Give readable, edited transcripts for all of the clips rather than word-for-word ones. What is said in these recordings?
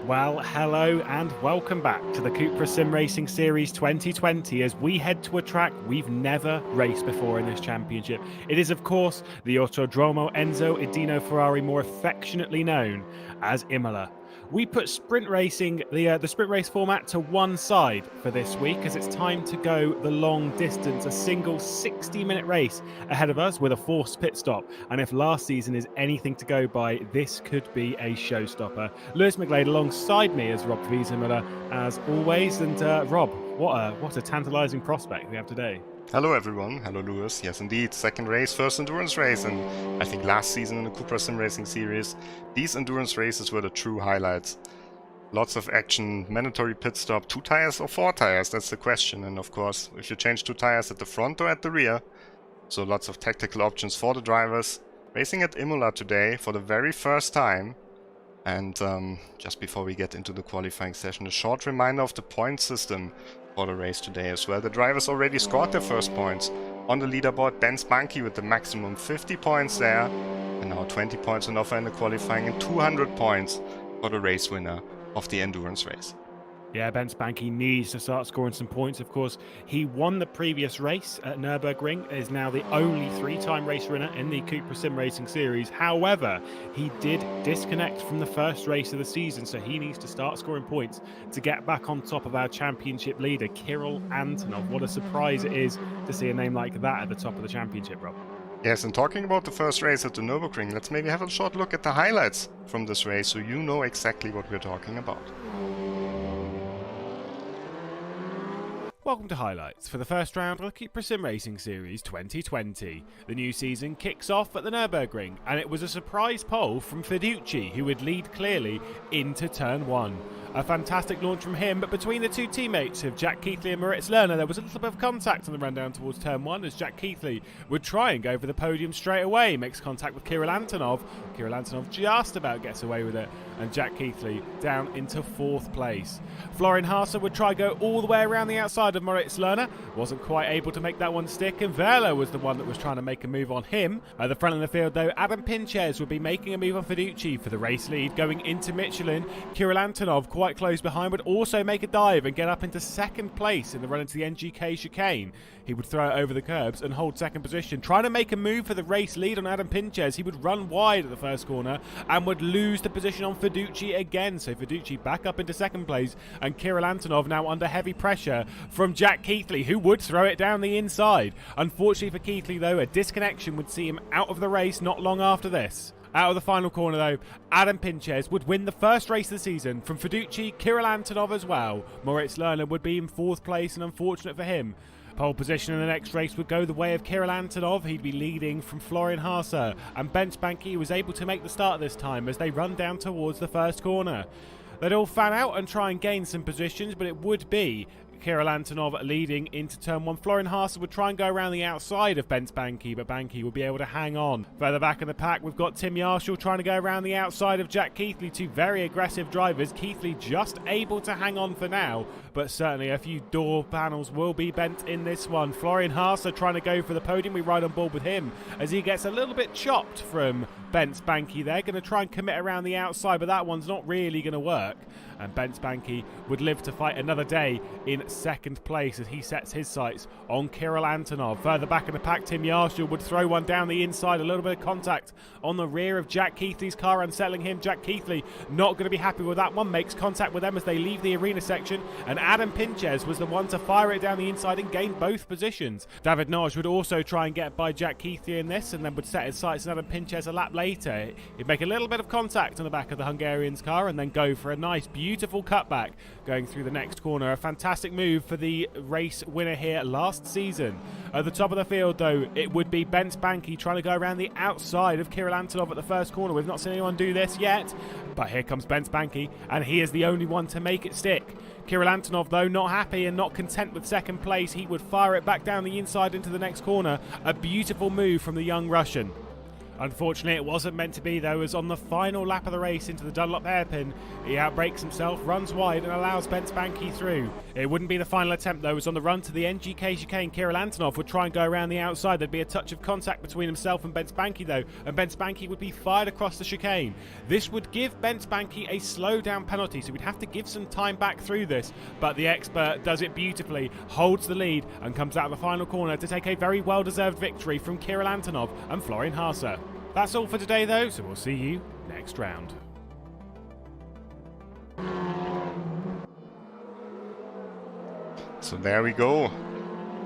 Well, hello and welcome back to the CUPRA SimRacing Series 2020 as we head to a track we've never raced before in this championship. It is, of course, the Autodromo Enzo Edino Ferrari, more affectionately known as Imola. We put sprint racing, the sprint race format, to one side for this week as it's time to go the long distance, a single 60-minute race ahead of us with a forced pit stop. And if last season is anything to go by, this could be a showstopper. Lewis McGlade alongside me as Rob Wiesenmüller, as always. And Rob, what a tantalising prospect we have today. Hello everyone, hello Lewis. Yes indeed, second race, first endurance race, and I think last season in the CUPRA SimRacing series, these endurance races were the true highlights. Lots of action, mandatory pit stop, 2 tires or 4 tires, that's the question, and of course, if you change 2 tires at the front or at the rear, so lots of tactical options for the drivers. Racing at Imola today for the very first time, and just before we get into the qualifying session, a short reminder of the point system for the race today as well. The drivers already scored their first points on the leaderboard. Ben Spanky with the maximum 50 points there, and now 20 points on offer in the qualifying and 200 points for the race winner of the endurance race. Yeah, Ben Spanky needs to start scoring some points. Of course, he won the previous race at Nürburgring, is now the only 3-time race winner in the CUPRA SimRacing series. However, he did disconnect from the first race of the season, so he needs to start scoring points to get back on top of our championship leader, Kirill Antonov. What a surprise it is to see a name like that at the top of the championship, Rob. Yes, and talking about the first race at the Nürburgring, let's maybe have a short look at the highlights from this race so you know exactly what we're talking about. Welcome to highlights for the first round of the CUPRA SimRacing Series 2020. The new season kicks off at the Nürburgring, and it was a surprise pole from Fiducci, who would lead clearly into turn 1. A fantastic launch from him, but between the two teammates of Jack Keithley and Moritz Lerner, there was a little bit of contact on the run down towards turn 1 as Jack Keithley would try and go for the podium straight away. Makes contact with Kirill Antonov. Kirill Antonov just about gets away with it, and Jack Keithley down into 4th place. Florian Haase would try go all the way around the outside of Moritz Lerner. Wasn't quite able to make that one stick, and Verla was the one that was trying to make a move on him. At the front of the field, though, Adam Pinches would be making a move on Fiducci for the race lead. Going into Michelin, Kirill Antonov quite close behind would also make a dive and get up into 2nd place in the run into the NGK chicane. He would throw it over the curbs and hold 2nd position. Trying to make a move for the race lead on Adam Pinches, he would run wide at the first corner and would lose the position on Fiducci again. So Fiducci back up into 2nd place, and Kirill Antonov now under heavy pressure from Jack Keithley, who would throw it down the inside. Unfortunately for Keithley, though, a disconnection would see him out of the race not long after this. Out of the final corner, though, Adam Pinches would win the first race of the season from Fiducci, Kirill Antonov as well. Moritz Lerner would be in 4th place, and unfortunate for him, pole position in the next race would go the way of Kirill Antonov. He'd be leading from Florian Haase, and Ben Spanky was able to make the start this time as they run down towards the first corner. They'd all fan out and try and gain some positions, but it would be Kirill Antonov leading into turn 1. Florian Haase would try and go around the outside of Ben Spanky, but Spanky would be able to hang on. Further back in the pack, we've got Tim Yarshall trying to go around the outside of Jack Keithley. 2 very aggressive drivers. Keithley just able to hang on for now, but certainly a few door panels will be bent in this one. Florian Haase trying to go for the podium. We ride on board with him as he gets a little bit chopped from Ben Spanky there. Going to try and commit around the outside, but that one's not really going to work. And Ben Spanky would live to fight another day in 2nd place as he sets his sights on Kirill Antonov. Further back in the pack, Tim Yarshall would throw one down the inside. A little bit of contact on the rear of Jack Keithley's car, unsettling him. Jack Keithley not going to be happy with that one. Makes contact with them as they leave the arena section. And Adam Pinches was the one to fire it down the inside and gain both positions. David Noch would also try and get by Jack Keithley in this, and then would set his sights on Adam Pinches a lap later. He'd make a little bit of contact on the back of the Hungarian's car and then go for a nice, beautiful cutback going through the next corner. A fantastic move for the race winner here last season. At the top of the field, though, it would be Ben Spanky trying to go around the outside of Kirill Antonov at the first corner. We've not seen anyone do this yet, but here comes Ben Spanky, and he is the only one to make it stick. Kirill Antonov, though, not happy and not content with 2nd place. He would fire it back down the inside into the next corner. A beautiful move from the young Russian. Unfortunately, it wasn't meant to be, though, as on the final lap of the race into the Dunlop hairpin, he outbrakes himself, runs wide and allows Bence Banki through. It wouldn't be the final attempt, though, as on the run to the NGK chicane, Kirill Antonov would try and go around the outside. There'd be a touch of contact between himself and Bence Banki, though, and Bence Banki would be fired across the chicane. This would give Bence Banki a slowdown penalty, so we'd have to give some time back through this, but the expert does it beautifully, holds the lead and comes out of the final corner to take a very well-deserved victory from Kirill Antonov and Florian Haase. That's all for today, though, so we'll see you next round. So there we go.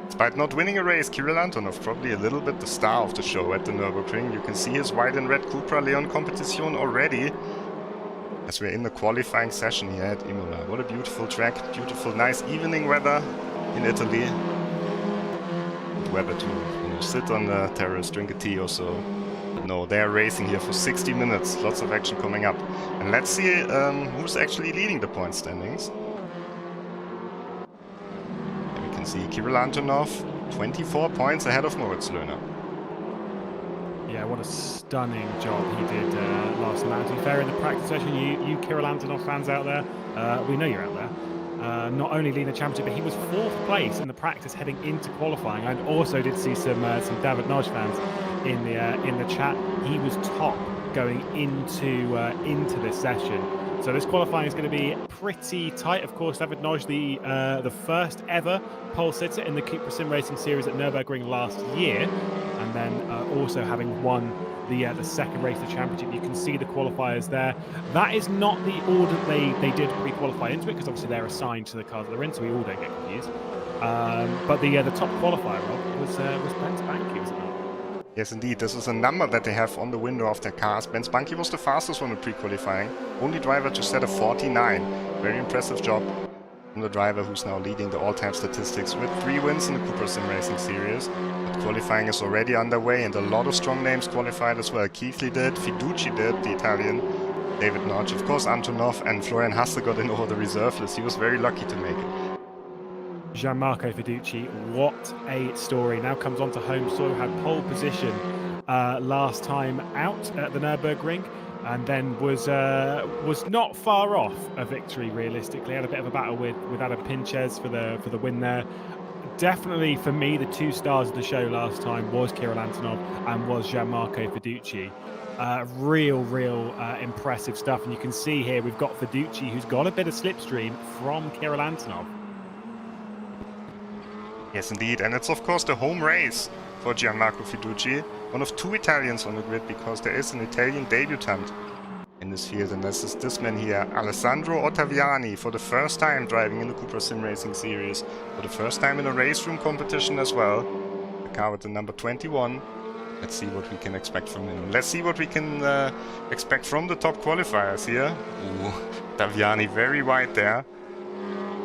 Despite not winning a race, Kirill Antonov probably a little bit the star of the show at the Nürburgring. You can see his white and red CUPRA Leon Competición already, as we're in the qualifying session here at Imola. What a beautiful track, beautiful, nice evening weather in Italy. Good weather to sit on the terrace, drink a tea or so. No, they're racing here for 60 minutes. Lots of action coming up. And let's see who's actually leading the point standings. And we can see Kirill Antonov, 24 points ahead of Moritz Lerner. Yeah, what a stunning job he did last night. To be fair, in the practice session, you Kirill Antonov fans out there, we know you're out there. Not only leading the championship, but he was 4th place in the practice heading into qualifying. And also did see some David Noch fans in the chat. He was top going into this session. So this qualifying is going to be pretty tight. Of course, David Noch, the first ever pole sitter in the CUPRA SimRacing series at Nürburgring last year, and then also having won the second race of the championship. You can see the qualifiers there. That is not the order they did pre-qualify into it, because obviously they're assigned to the cars that they're in, so we all don't get confused. But the top qualifier, Rob, was Bence Banki, wasn't it? Yes, indeed. This is a number that they have on the window of their cars. Bence Banki was the fastest one in pre-qualifying. Only driver to set a 49. Very impressive job from the driver who's now leading the all-time statistics with 3 wins in the CUPRA SimRacing series. But qualifying is already underway and a lot of strong names qualified as well. Keithley did, Fiducci did, the Italian, David Noch, of course Antonov, and Florian Haase got in over the reserve list. He was very lucky to make it. Gianmarco Fiducci, what a story. Now comes onto home soil, had pole position last time out at the Nürburgring, and then was not far off a victory realistically. Had a bit of a battle with Adam Pinches for the win there. Definitely for me, the 2 stars of the show last time was Kirill Antonov and was Gianmarco Fiducci. Real impressive stuff, and you can see here we've got Fiducci, who's got a bit of slipstream from Kirill Antonov. Yes, indeed, and it's of course the home race for Gianmarco Fiducci, one of 2 Italians on the grid, because there is an Italian debutant in this field, and this is this man here, Alessandro Ottaviani, for the first time driving in the CUPRA SimRacing series, for the first time in a race room competition as well. The car with the number 21. Let's see what we can expect from him. Let's see what we can expect from the top qualifiers here. Ooh, Ottaviani very wide there.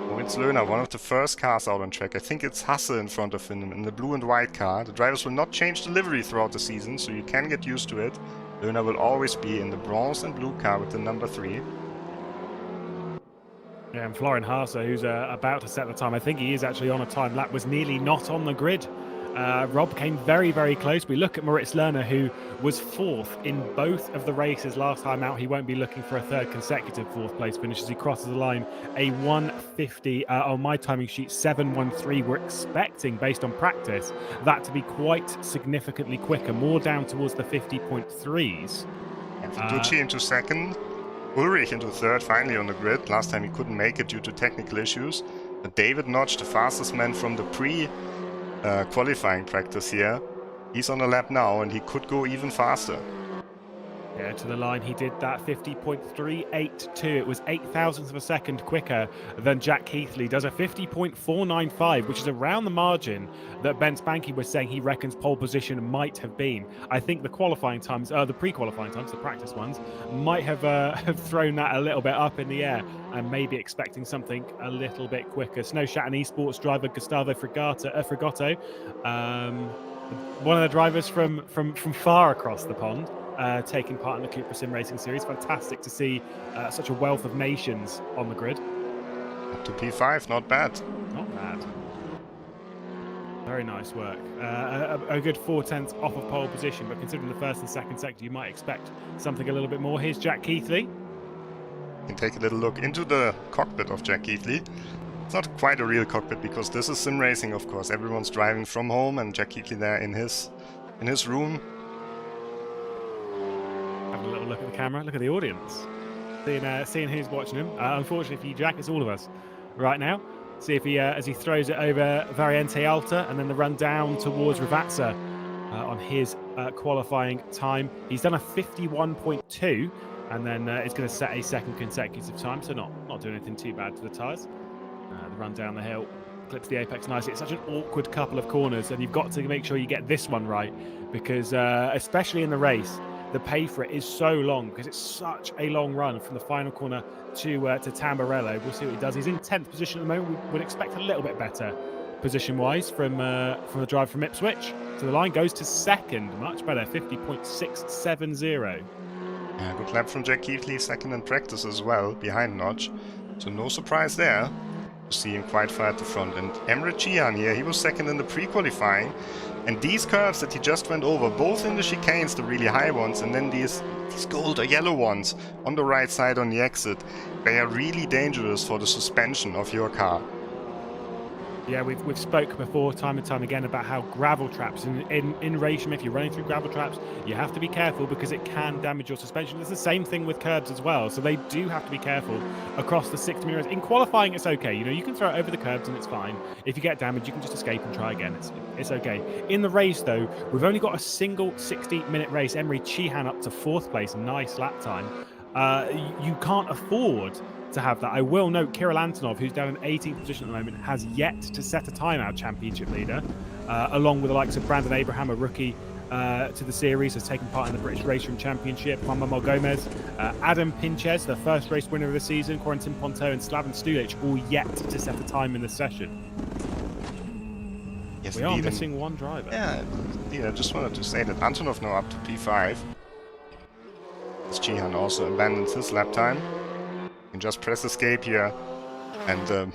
Moritz Lerner, one of the first cars out on track. I think it's Haase in front of him in the blue and white car. The drivers will not change the livery throughout the season, so you can get used to it. Lerner will always be in the bronze and blue car with the number 3. Yeah, and Florian Haase, who's about to set the time. I think he is actually on a time lap, was nearly not on the grid. Rob came very close. We look at Moritz Lerner, who was 4th in both of the races last time out. He won't be looking for a 3rd consecutive 4th place finish as he crosses the line. A 1:50 on my timing sheet, 7:13. We're expecting, based on practice, that to be quite significantly quicker, more down towards the 50.3s. And Fiducci into 2nd, Ulrich into 3rd, finally on the grid. Last time he couldn't make it due to technical issues. But David Noch, the fastest man from the qualifying practice here, he's on a lap now and he could go even faster. Yeah, to the line he did that 50.382. It was 0.08 of a second quicker than Jack Keithley. Does a 50.495, which is around the margin that Bence Banki was saying he reckons pole position might have been. I think the qualifying times, the pre-qualifying times, the practice ones, might have thrown that a little bit up in the air, and maybe expecting something a little bit quicker. Snow Shatton Esports driver Gustavo Frigato, one of the drivers from far across the pond, taking part in the CUPRA SimRacing series. Fantastic to see such a wealth of nations on the grid. Up to P5, not bad. Not bad. Very nice work. A good 4/10 off of pole position, but considering the first and second sector, you might expect something a little bit more. Here's Jack Keithley. You can take a little look into the cockpit of Jack Keithley. It's not quite a real cockpit because this is sim racing, of course. Everyone's driving from home, and Jack Keithley there in his room. Have a little look at the camera. Look at the audience. Seeing who's watching him. Unfortunately for you, Jack, it's all of us right now. See if he, as he throws it over Variante Alta, and then the run down towards Ravazza on his qualifying time. He's done a 51.2, and then it's going to set a second consecutive time, so not doing anything too bad to the tyres. The run down the hill, clips the apex nicely. It's such an awkward couple of corners, and you've got to make sure you get this one right, because especially in the race, the pay for it is so long, because it's such a long run from the final corner to Tamburello. We'll see what he does. He's in 10th position at the moment. We would expect a little bit better position-wise from the drive from Ipswich. So the line goes to second, much better, 50.670. Yeah, good lap from Jack Keithley, second in practice as well, behind Noch. So no surprise there. You see him quite far at the front. And Emre Cihan here, he was second in the pre-qualifying. And these curves that he just went over, both in the chicanes, the really high ones, and then these gold or yellow ones on the right side on the exit, they are really dangerous for the suspension of your car. Yeah, we've spoke before time and time again about how gravel traps in racing, if you're running through gravel traps, you have to be careful because it can damage your suspension. It's the same thing with curbs as well, so they do have to be careful across the 60 minutes. In qualifying, it's okay. You know, you can throw it over the curbs and it's fine. If you get damaged, you can just escape and try again. It's okay. In the race, though, we've only got a single 60-minute race. Emre Cihan up to 4th place, nice lap time. You can't afford to have that. I will note Kirill Antonov, who's down in 18th position at the moment, has yet to set a timeout championship leader, along with the likes of Brandon Abraham, a rookie to the series, has taken part in the British Race Room Championship, Juan Manuel Gomez, Adam Pinches, the first race winner of the season, Corentin Ponto and Slaven Stulic, all yet to set a time in the session. Yes, we are missing one driver. Yeah, I just wanted to say that Antonov now up to P5. Cihan also abandons his lap time. You can just press escape here and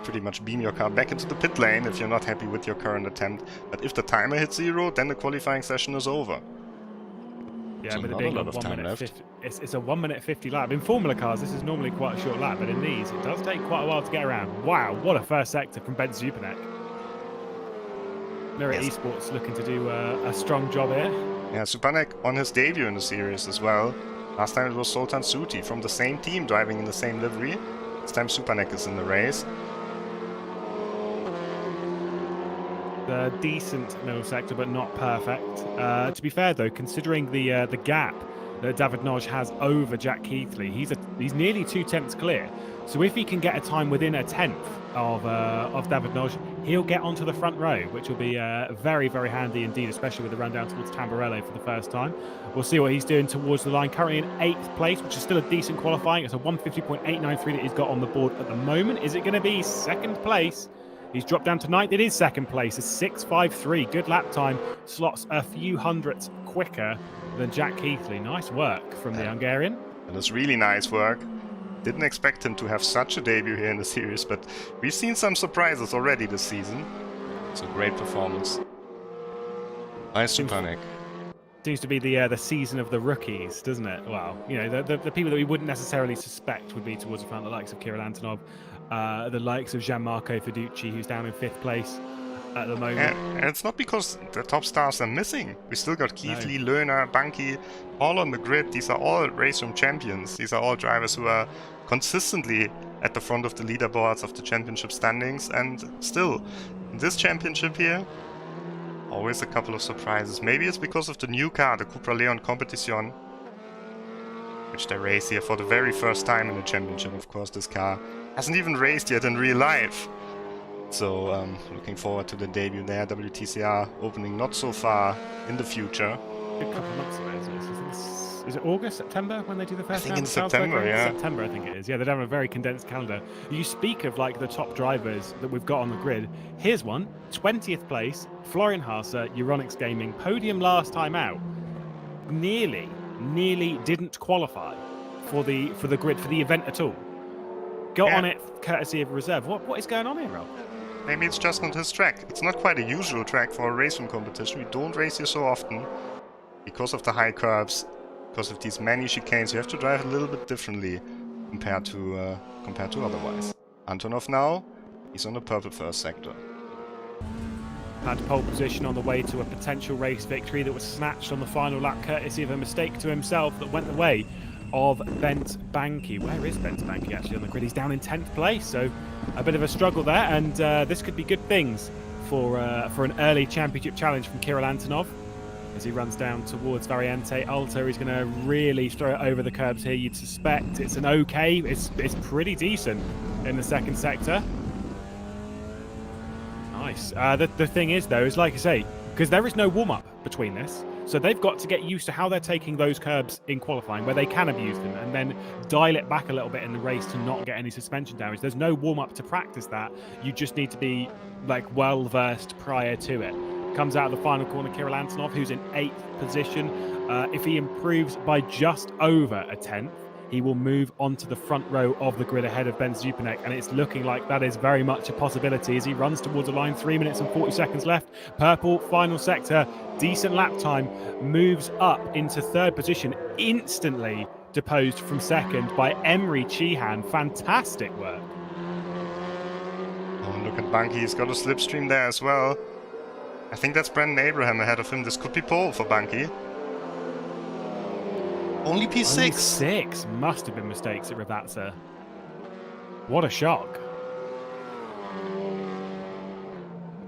pretty much beam your car back into the pit lane if you're not happy with your current attempt. But if the timer hits 0, then the qualifying session is over. Yeah, so but not a lot of time left. It's a 1:50 lap. In Formula cars, this is normally quite a short lap, but in these, it does take quite a while to get around. Wow, what a first sector from Ben Zupanek. Mirror Esports looking to do a strong job here. Yeah, Zupanek on his debut in the series as well. Last time it was Sultan Suti from the same team driving in the same livery. This time Zupanek is in the race. The decent middle sector, but not perfect. To be fair, though, considering the gap that David Noch has over Jack Keithley, he's nearly 2 tenths clear. So if he can get a time within a tenth of David Noch, he'll get onto the front row, which will be very, very handy indeed, especially with the run down towards Tamburello for the first time. We'll see what he's doing towards the line. Currently in 8th place, which is still a decent qualifying. It's a 150.893 that he's got on the board at the moment. Is it going to be 2nd place? He's dropped down to 9th. It is 2nd place. A 6.53. Good lap time. Slots a few hundredths quicker than Jack Keithley. Nice work from the Hungarian. And it's really nice work. Didn't expect him to have such a debut here in the series, but we've seen some surprises already this season. It's a great performance. Nice Zupanek. Seems to be the season of the rookies, doesn't it? Well, you know, the people that we wouldn't necessarily suspect would be towards the front, the likes of Kirill Antonov, the likes of Gianmarco Fiducci, who's down in 5th place at the moment. And it's not because the top stars are missing. We still got Keithley, Lerner, Banki, all on the grid. These are all race room champions. These are all drivers who are consistently at the front of the leaderboards of the championship standings. And still, in this championship here, always a couple of surprises. Maybe it's because of the new car, the CUPRA Leon Competición, which they race here for the very first time in the championship. Of course, this car hasn't even raced yet in real life. So looking forward to the debut there. WTCR opening not so far in the future. A couple of months away, is it August, September when they do the first? I think in September, yeah. September, I think it is. Yeah, they have a very condensed calendar. You speak of like the top drivers that we've got on the grid. Here's one, 20th place, Florian Haase, Euronics Gaming, podium last time out. Nearly didn't qualify for the grid, for the event at all. Got on it courtesy of reserve. What is going on here, Rob? maybe it's just not his track. It's not quite a usual track for a race from competition. We don't race here so often. Because of the high curbs, because of these many chicanes, you have to drive a little bit differently compared to otherwise. Antonov now, he's on the purple first sector. Had pole position on the way to a potential race victory that was snatched on the final lap courtesy of a mistake to himself that went the way of Bent Banky. Where is Bent Banky actually on the grid? He's down in 10th place, so a bit of a struggle there, and this could be good things for an early championship challenge from Kirill Antonov. As he runs down towards Variante Alto, he's going to really throw it over the curbs here. You'd suspect it's an okay, it's pretty decent in the second sector. Nice. The thing is, though, is like I say, because there is no warm-up between this, so they've got to get used to how they're taking those curbs in qualifying, where they can abuse them, and then dial it back a little bit in the race to not get any suspension damage. There's no warm-up to practice that. You just need to be like well-versed prior to it. Comes out of the final corner, Kirill Antonov, who's in 8th position. If he improves by just over a 10th, he will move onto the front row of the grid ahead of Ben Zupanek, and it's looking like that is very much a possibility as he runs towards the line. 3 minutes and 40 seconds left. Purple, final sector, decent lap time, moves up into 3rd position, instantly deposed from 2nd by Emery Chihan. Fantastic work. Oh, look at Banky, he's got a slipstream there as well. I think that's Brandon Abraham ahead of him. This could be pole for Banky. Only P6. Only 6. Must have been mistakes at Ravazza. What a shock.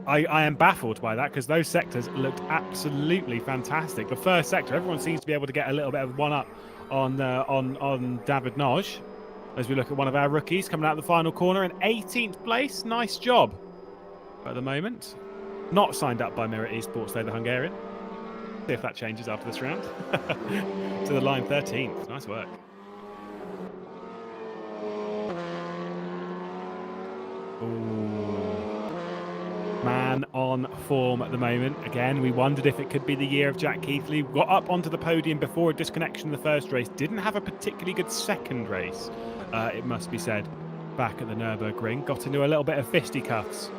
I am baffled by that because those sectors looked absolutely fantastic. The first sector, everyone seems to be able to get a little bit of one up on David Noch. As we look at one of our rookies coming out of the final corner in 18th place. Nice job at the moment. Not signed up by Mirror Esports, though, the Hungarian. See if that changes after this round. To the line 13th. Nice work. Ooh. Man on form at the moment. Again, we wondered if it could be the year of Jack Keithley. Got up onto the podium before a disconnection in the first race. Didn't have a particularly good second race, it must be said, back at the Nürburgring. Got into a little bit of fisticuffs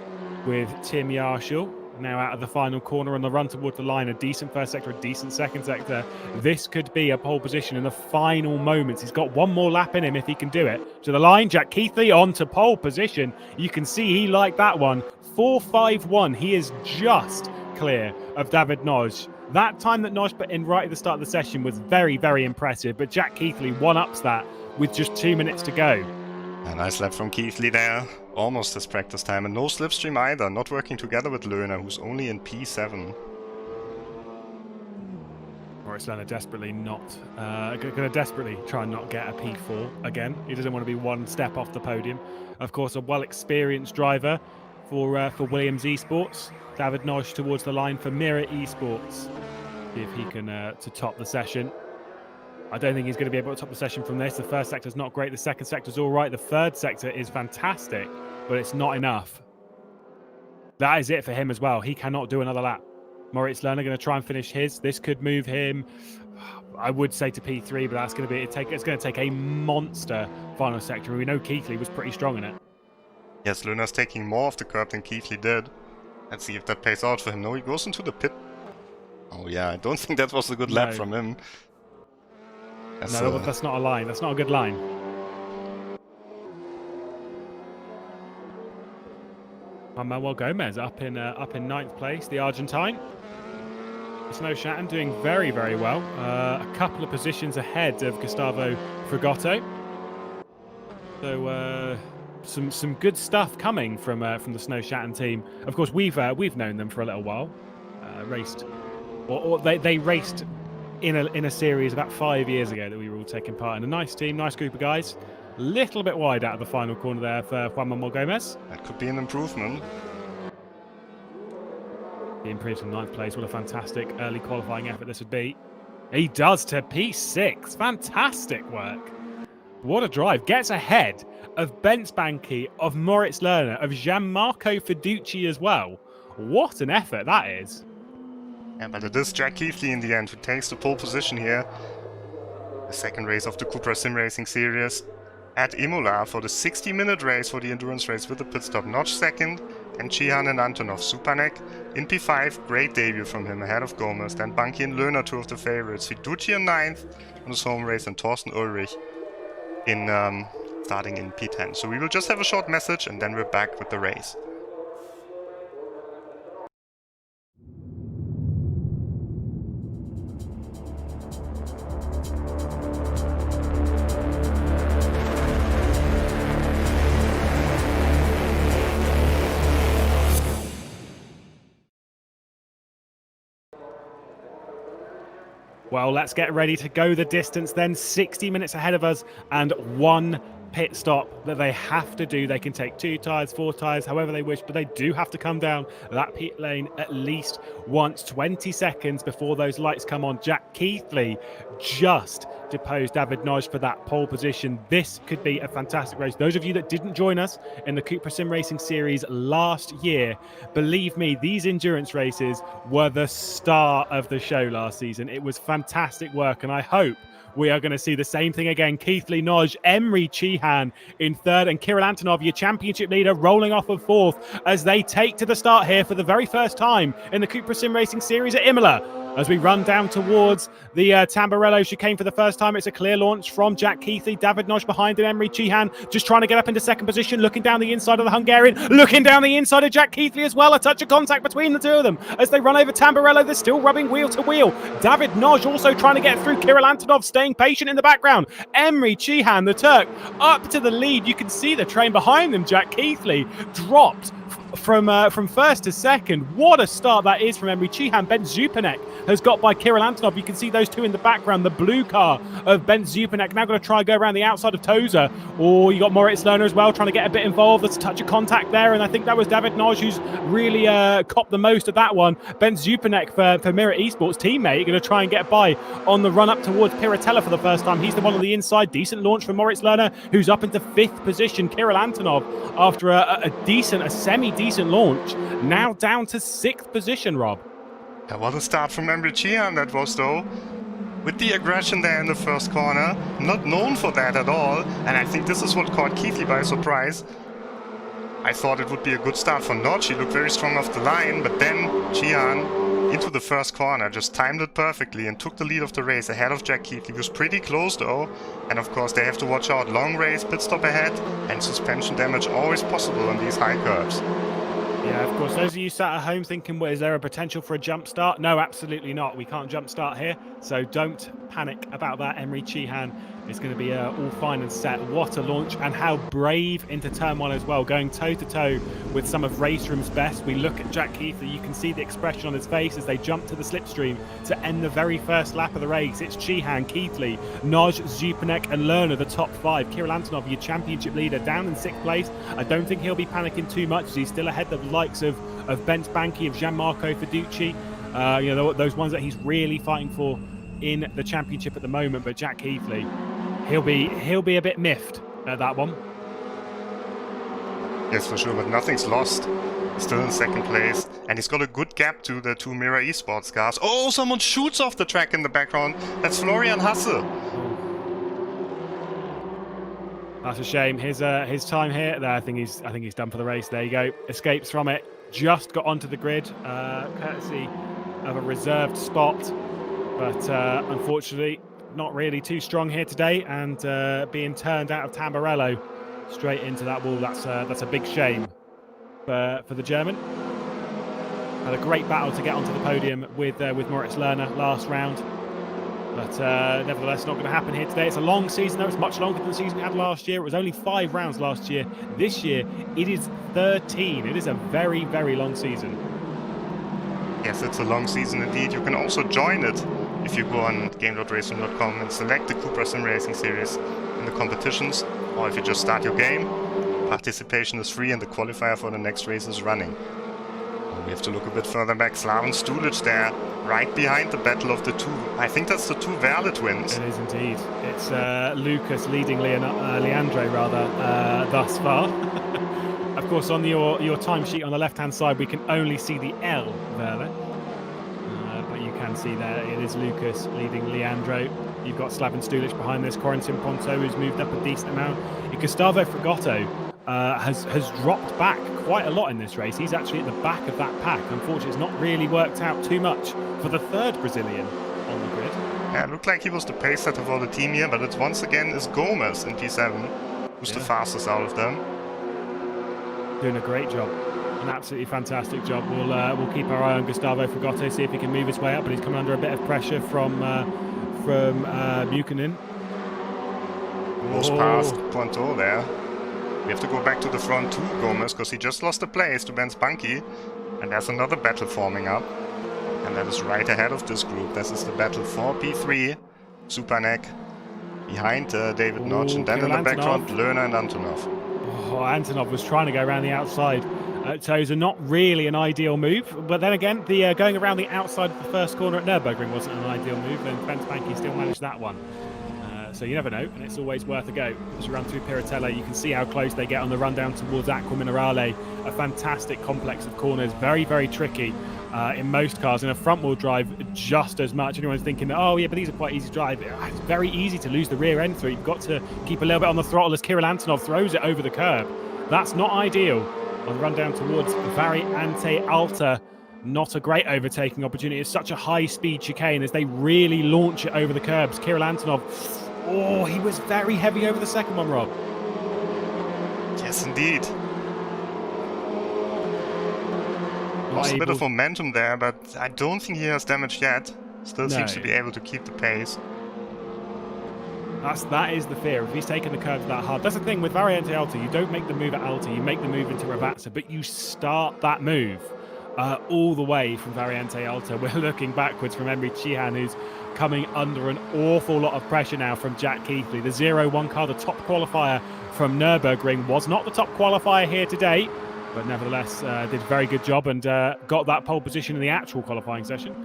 with Tim Yarshall, now out of the final corner on the run towards the line. A decent first sector, a decent second sector. This could be a pole position in the final moments. He's got one more lap in him if he can do it. To the line, Jack Keithley on to pole position. You can see he liked that one. 4.51. He is just clear of David Noch. That time that Noch put in right at the start of the session was very, very impressive, but Jack Keithley one-ups that with just 2 minutes to go. A nice lap from Keithley there. Almost his practice time, and no slipstream either. Not working together with Lerner, who's only in P7. Moritz Lerner desperately going to desperately try and not get a P4 again. He doesn't want to be one step off the podium. Of course, a well-experienced driver for Williams Esports. David Noch towards the line for Mirror Esports. See if he can to top the session. I don't think he's going to be able to top the session from this. The first sector's not great. The second sector's all right. The third sector is fantastic, but it's not enough. That is it for him as well. He cannot do another lap. Moritz Lerner going to try and finish his. This could move him, I would say, to P3, but that's going to be it's going to take a monster final sector. And we know Keithley was pretty strong in it. Yes, Lerner's taking more of the curb than Keithley did. Let's see if that pays out for him. No, he goes into the pit. Oh yeah, I don't think that was a good lap from him. No, that's not a line. That's not a good line. Manuel Gomez up in 9th place, the Argentine. Snow Shatton doing very, very well. A couple of positions ahead of Gustavo Fragotto. So some good stuff coming from the Snow Shatton team. Of course, we've known them for a little while. They raced in a series about 5 years ago that we were all taking part in. A nice team, nice group of guys. Little bit wide out of the final corner there for Juan Manuel Gomez. That could be an improvement. He improved from 9th place. What a fantastic early qualifying effort this would be. He does to P6. Fantastic work. What a drive. Gets ahead of Bent Banky, of Moritz Lerner, of Gianmarco Fiducci as well. What an effort that is. Yeah, but it is Jack Keithley in the end who takes the pole position here. The second race of the CUPRA SimRacing series at Imola for the 60-minute race for the endurance race with the pit stop. Noch second, Then Cihan and Antonov. Supanek in P5, great debut from him ahead of Gomez. Then Banki and Lerner, two of the favorites. Fiducci in 9th on his home race, and Thorsten Ulrich in starting in P10. So we will just have a short message and then we're back with the race. Well, let's get ready to go the distance then. 60 minutes ahead of us and one pit stop that they have to do. They can take 2 tyres, 4 tyres, however they wish, but they do have to come down that pit lane at least once. 20 seconds before those lights come on. Jack Keithley just deposed David Noch for that pole position. This could be a fantastic race. Those of you that didn't join us in the CUPRA SimRacing series last year, believe me, these endurance races were the star of the show last season. It was fantastic work, and I hope we are going to see the same thing again. Keithley, Noch, Emre Cihan in 3rd, and Kirill Antonov, your championship leader, rolling off of 4th as they take to the start here for the very first time in the CUPRA SimRacing series at Imola. As we run down towards the Tamburello chicane for the first time, it's a clear launch from Jack Keithley. David Noch behind him, Emre Cihan just trying to get up into 2nd position, looking down the inside of the Hungarian, looking down the inside of Jack Keithley as well. A touch of contact between the two of them as they run over Tamburello. They're still rubbing wheel to wheel. David Noch also trying to get through. Kirill Antonov staying patient in the background. Emre Cihan, the Turk, up to the lead. You can see the train behind them. Jack Keithley dropped from 1st to 2nd. What a start that is from Emre Cihan. Ben Zupanek has got by Kirill Antonov. You can see those two in the background. The blue car of Ben Zupanek now going to try and go around the outside of Tozer. Or you got Moritz Lerner as well trying to get a bit involved. There's a touch of contact there, and I think that was David Noch who's really copped the most of that one. Ben Zupanek for Mirror Esports teammate going to try and get by on the run up towards Piratella for the first time. He's the one on the inside. Decent launch from Moritz Lerner, who's up into 5th position. Kirill Antonov, after a semi-decent launch, now down to 6th position, Rob. That was a start from Emre Cihan, that was, though. With the aggression there in the first corner. Not known for that at all. And I think this is what caught Keithley by surprise. I thought it would be a good start for Noch. He looked very strong off the line. But then Cihan into the first corner just timed it perfectly and took the lead of the race ahead of Jack Keithley. He was pretty close, though. And of course, they have to watch out. Long race, pit stop ahead. And suspension damage always possible on these high curves. Yeah, of course, those of you sat at home thinking, well, is there a potential for a jump start? No, absolutely not. We can't jump start here, so don't panic about that. Emre Cihan is going to be all fine and set. What a launch, and how brave into turn 1 as well, going toe-to-toe with some of Race Room's best. We look at Jack Keithley, you can see the expression on his face as they jump to the slipstream to end the very first lap of the race. It's Cihan, Keithley, Noch, Zupanek and Lerner, the top 5. Kirill Antonov, your championship leader, down in 6th place. I don't think he'll be panicking too much as he's still ahead of the likes of Bent Banki, of Gianmarco Fiducci, you know, those ones that he's really fighting for in the championship at the moment. But Jack Keithley, he'll be a bit miffed at that one. Yes, for sure, but nothing's lost. Still in 2nd place, and he's got a good gap to the 2 Mirror Esports cars. Oh, someone shoots off the track in the background. That's Florian Hasse. That's a shame. His time here. There, I think he's done for the race. There you go. Escapes from it. Just got onto the grid, courtesy of a reserved spot, but unfortunately not really too strong here today, and being turned out of Tamburello straight into that wall. That's a big shame for the German. Had a great battle to get onto the podium with Moritz Lerner last round. But nevertheless, not going to happen here today. It's a long season, though. It's much longer than the season we had last year. It was only 5 rounds last year. This year, it is 13. It is a very, very long season. Yes, it's a long season indeed. You can also join it if you go on game.racing.com and select the CUPRA SimRacing series in the competitions, or if you just start your game. Participation is free and the qualifier for the next race is running. We have to look a bit further back. Slaven Stulic there, right behind the battle of the 2. I think that's the 2 Verle twins. It is indeed. It's Lucas leading Leandro thus far. Of course, on your timesheet on the left-hand side, we can only see the L Verle. But you can see there, it is Lucas leading Leandro. You've got Slaven Stulic behind this. Corentin Ponto, who's moved up a decent amount. Gustavo Fragotto has dropped back quite a lot in this race. He's actually at the back of that pack. Unfortunately, it's not really worked out too much for the third Brazilian on the grid. Yeah, it looked like he was the pace setter for the team here, but it once again is Gomez in P7, who's the fastest out of them. Doing a great job. An absolutely fantastic job. We'll keep our eye on Gustavo Fregoso, see if he can move his way up, but he's coming under a bit of pressure from Buchanan. Goes past Pointeau there. We have to go back to the front to Gomez, because he just lost the place to Ben Spunky. And there's another battle forming up. And that is right ahead of this group. This is the battle for P3. Supanek behind David Noch, and then in the background, Lerner and Antonov. Oh, Antonov was trying to go around the outside. So it's not really an ideal move. But then again, the going around the outside of the first corner at Nürburgring wasn't an ideal move, and Ben Spanky still managed that one. So you never know, and it's always worth a go. As you run through Piratella, you can see how close they get on the run down towards Aqua Minerale. A fantastic complex of corners, very, very tricky in most cars. In a front-wheel drive, just as much. Anyone's thinking, oh yeah, but these are quite easy to drive. It's very easy to lose the rear end through. You've got to keep a little bit on the throttle as Kirill Antonov throws it over the curb. That's not ideal. On the run down towards Variante Alta, not a great overtaking opportunity. It's such a high-speed chicane as they really launch it over the curbs. Kirill Antonov, oh, he was very heavy over the second one, Rob. Yes, indeed. Lost a bit of momentum there, but I don't think he has damage yet. Still seems to be able to keep the pace. That is the fear. If he's taking the curves that hard. That's the thing with Variante Alta. You don't make the move at Alta. You make the move into Ravazza, but you start that move all the way from Variante Alta. We're looking backwards from Emre Cihan, who's coming under an awful lot of pressure now from Jack Keithley. The 0-1 car, the top qualifier from Nürburgring, was not the top qualifier here today, but nevertheless did a very good job and got that pole position in the actual qualifying session.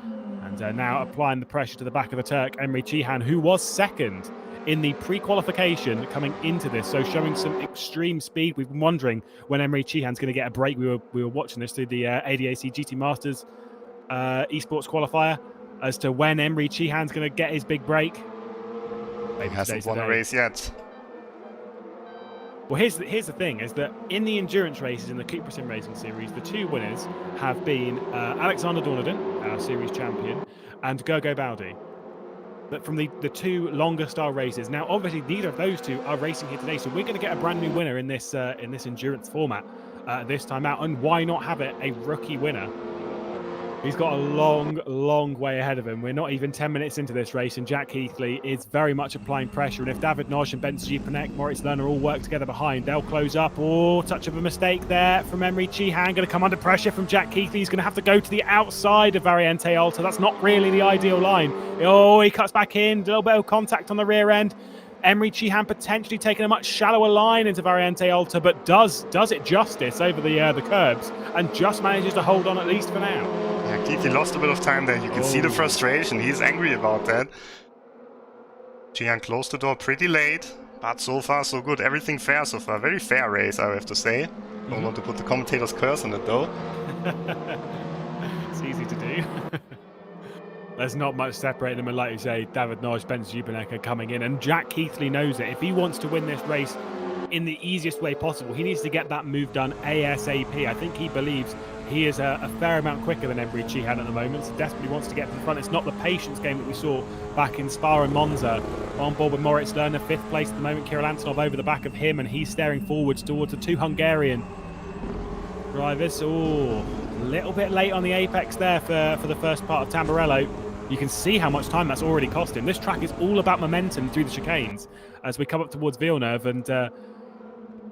And now applying the pressure to the back of the Turk, Emre Cihan, who was second in the pre-qualification coming into this, so showing some extreme speed. We've been wondering when Emre Cihan's going to get a break. We were watching this through the ADAC GT Masters esports qualifier as to when Emre Cihan's going to get his big break. He hasn't won a race yet. Well, here's the thing, is that in the endurance races in the CUPRA SimRacing series, the two winners have been Alexander Dorneden, our series champion, and Gergo Baldi. But from the two longer style races. Now, obviously, neither of those two are racing here today, so we're going to get a brand new winner in this endurance format this time out. And why not have it a rookie winner? He's got a long way ahead of him. We're not even 10 minutes into this race, and Jack Keithley is very much applying pressure. And if David Noch and Ben Zupanek, Moritz Lerner all work together behind, they'll close up. Oh, touch of a mistake there from Emre Cihan. Going to come under pressure from Jack Keithley. He's going to have to go to the outside of Variante Alta. That's not really the ideal line. Oh, he cuts back in. A little bit of contact on the rear end. Emre Cihan potentially taking a much shallower line into Variante Alta, but does it justice over the curbs and just manages to hold on at least for now. Yeah, Keithley lost a bit of time there. You can see the frustration. He's angry about that. Cihan closed the door pretty late, but so far so good. Everything fair so far. Very fair race, I have to say. Don't want to put the commentator's curse on it though. It's easy to do. There's not much separating them, and like you say, David Noch, Ben Zupanek are coming in, and Jack Keithley knows it. If he wants to win this race in the easiest way possible, he needs to get that move done ASAP. I think he believes he is a fair amount quicker than Emre Cihan at the moment, so desperately wants to get to the front. It's not the patience game that we saw back in Spa and Monza. On board with Moritz Lerner, 5th place at the moment. Kirill Antonov over the back of him, and he's staring forwards towards the two Hungarian drivers. Oh, a little bit late on the apex there for the first part of Tamburello. You can see how much time that's already cost him. This track is all about momentum through the chicanes as we come up towards Villeneuve, and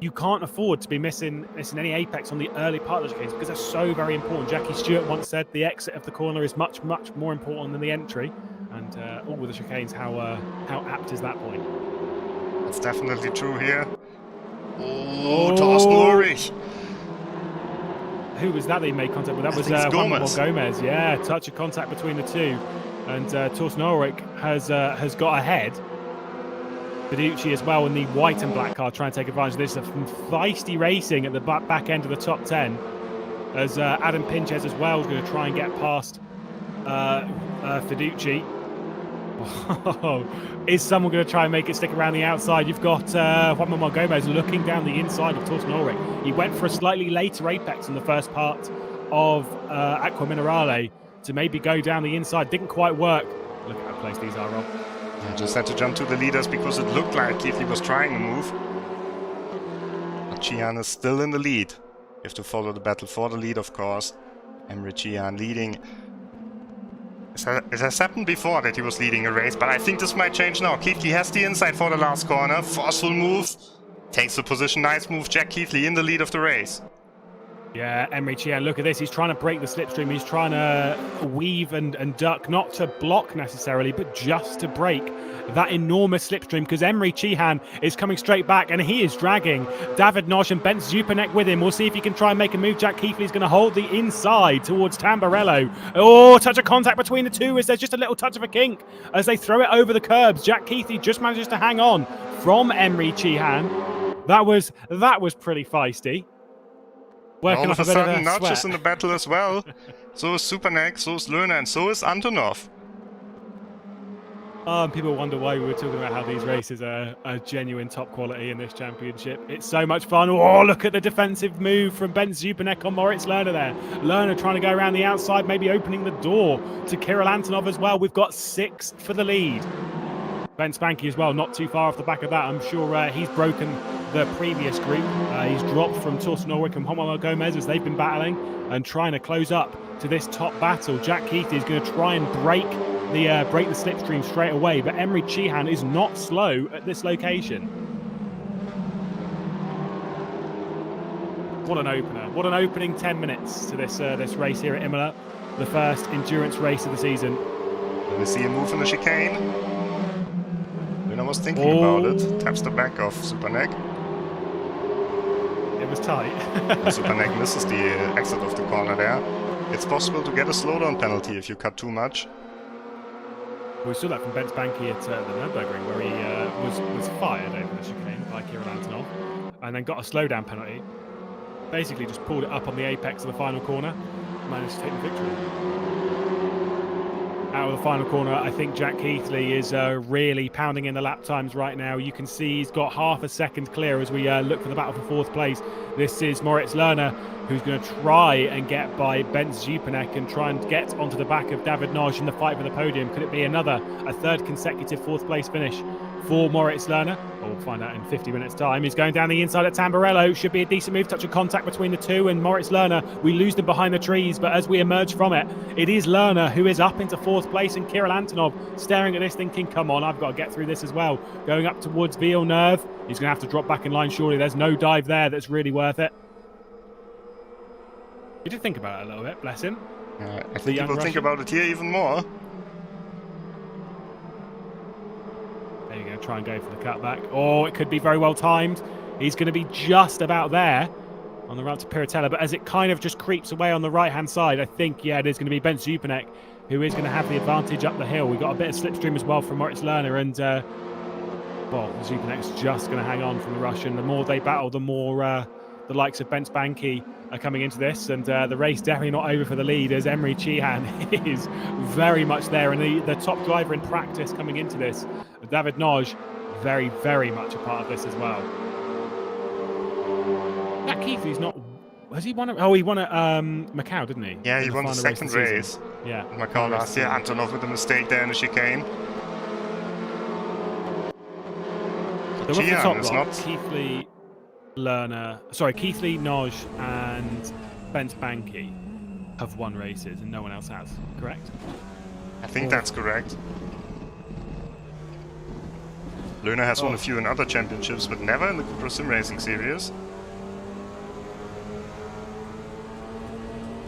you can't afford to be missing any apex on the early part of the chicanes because they're so very important. Jackie Stewart once said the exit of the corner is much more important than the entry, and all with the chicanes, how apt is that point? That's definitely true here. Oh, Thorsten Ulrich. Who was that he made contact with? That was Gomez. Gomez. Yeah, touch of contact between the two. And Thorsten Ulrich has got ahead. Fiducci as well in the white and black car trying to take advantage of this. Some feisty racing at the back end of the top 10. As Adam Pinches as well is going to try and get past Fiduci. Oh, is someone going to try and make it stick around the outside? You've got Juan Manuel Gomez looking down the inside of Thorsten Ulrich. He went for a slightly later apex in the first part of Aqua Minerale to maybe go down the inside. Didn't quite work. Look at how close these are, Rob. I just had to jump to the leaders because it looked like Keithley was trying to move. But Cihan is still in the lead. You have to follow the battle for the lead, of course. Emre Cihan leading. It has happened before that he was leading a race, but I think this might change now. Keithley has the inside for the last corner. Forceful move. Takes the position. Nice move. Jack Keithley in the lead of the race. Yeah, Emre Cihan, look at this. He's trying to break the slipstream. He's trying to weave and duck, not to block necessarily, but just to break that enormous slipstream, because Emre Cihan is coming straight back and he is dragging David Noch and Bent Zupanek with him. We'll see if he can try and make a move. Jack Keithley's going to hold the inside towards Tamburello. Oh, touch of contact between the two as there's just a little touch of a kink as they throw it over the curbs. Jack Keithley just manages to hang on from Emre Cihan. That was pretty feisty. All of a sudden, Noch is in the battle as well. So is Zupanek, so is Lerner, and so is Antonov. People wonder why we were talking about how these races are genuine top quality in this championship. It's so much fun. Oh, look at the defensive move from Bent Zupanek on Moritz Lerner there. Lerner trying to go around the outside, maybe opening the door to Kirill Antonov as well. We've got 6 for the lead. Ben Spanky as well, not too far off the back of that. I'm sure he's broken the previous group. He's dropped from Thorsten Ulrich and Juan Manuel Gomez as they've been battling and trying to close up to this top battle. Jack Keithley is going to try and break the slipstream straight away, but Emre Cihan is not slow at this location. What an opener. What an opening 10 minutes to this race here at Imola. The first endurance race of the season. We see a move in the chicane. I was thinking about it. Taps the back of Zupanek. It was tight. Zupanek misses the exit of the corner there. It's possible to get a slowdown penalty if you cut too much. We saw that from Ben Spanky at the Nürburgring, where he was fired over the chicane by Kirill Antonov and then got a slowdown penalty. Basically just pulled it up on the apex of the final corner, managed to take the victory. Out of the final corner, I think Jack Keithley is really pounding in the lap times right now. You can see he's got half a second clear as we look for the battle for 4th place. This is Moritz Lerner, who's going to try and get by Bent Zupanek and try and get onto the back of David Noch in the fight for the podium. Could it be a 3rd consecutive 4th place finish for Moritz Lerner? Well, we'll find out in 50 minutes time. He's going down the inside at Tamburello. Should be a decent move. Touch of contact between the two, and Moritz Lerner, we lose them behind the trees, but as we emerge from it, it is Lerner who is up into 4th place, and Kirill Antonov staring at this thinking, come on, I've got to get through this as well. Going up towards Villeneuve. He's going to have to drop back in line surely. There's no dive there that's really worth it. He did think about it a little bit, bless him. I think he will think about it here even more. There you go, try and go for the cutback. Oh, it could be very well timed. He's going to be just about there on the route to Piratella, but as it kind of just creeps away on the right-hand side, I think, yeah, it is going to be Bent Zupanek who is going to have the advantage up the hill. We've got a bit of slipstream as well from Moritz Lerner, and, well, Zupanek's just going to hang on from the Russian. The more they battle, the more the likes of Bent Spanky are coming into this, and the race definitely not over for the lead as Emre Cihan is very much there, and the top driver in practice coming into this, David Noch, very, very much a part of this as well. Jack Keithley's not... Has he won? He won at Macau, didn't he? Yeah, he won the 2nd race. Yeah. Macau last year. Antonov with a mistake there in the chicane. So what's the top block? Keithley, Lerner... Sorry, Keithley, Noch and Bent Spanky have won races and no one else has, correct? I think that's correct. Lerner has won a few in other championships, but never in the CUPRA SimRacing series.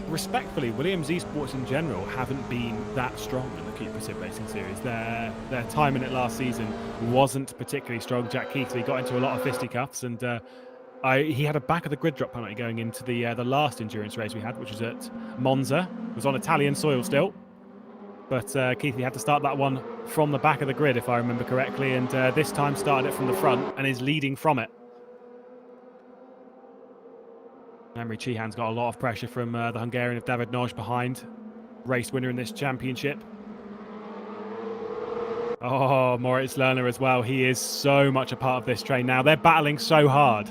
Respectfully, Williams esports in general haven't been that strong in the CUPRA SimRacing series. Their time in it last season wasn't particularly strong. Jack Keithley got into a lot of fisticuffs, and he had a back of the grid drop penalty going into the last endurance race we had, which was at Monza. It was on Italian soil still, but Keithley had to start that one from the back of the grid, if I remember correctly, and this time started it from the front and is leading from it. Emre Cihan's got a lot of pressure from the Hungarian of David Noch behind. Race winner in this championship. Oh, Moritz Lerner as well. He is so much a part of this train now. They're battling so hard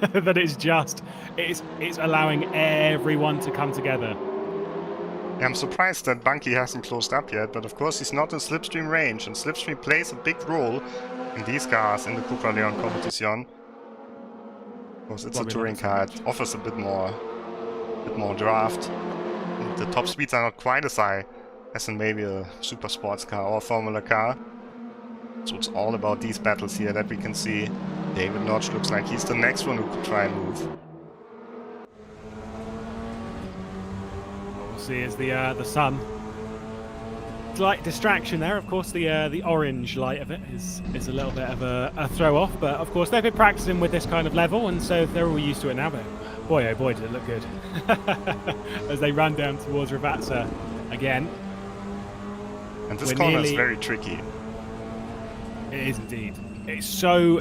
that it's allowing everyone to come together. Yeah, I'm surprised that Bunky hasn't closed up yet, but of course he's not in slipstream range, and slipstream plays a big role in these cars in the CUPRA Leon Competición. Of course, it's a touring car. It offers a bit more draft. And the top speeds are not quite as high as in maybe a super sports car or a Formula car. So it's all about these battles here that we can see. David Noch looks like he's the next one who could try and move. What we'll see is the sun. Slight distraction there. Of course, the orange light of it is a little bit of a throw off. But of course, they've been practicing with this kind of level, and so they're all used to it now. But boy, oh boy, did it look good as they run down towards Ravazza again. And this corner is very tricky. It is indeed. It's so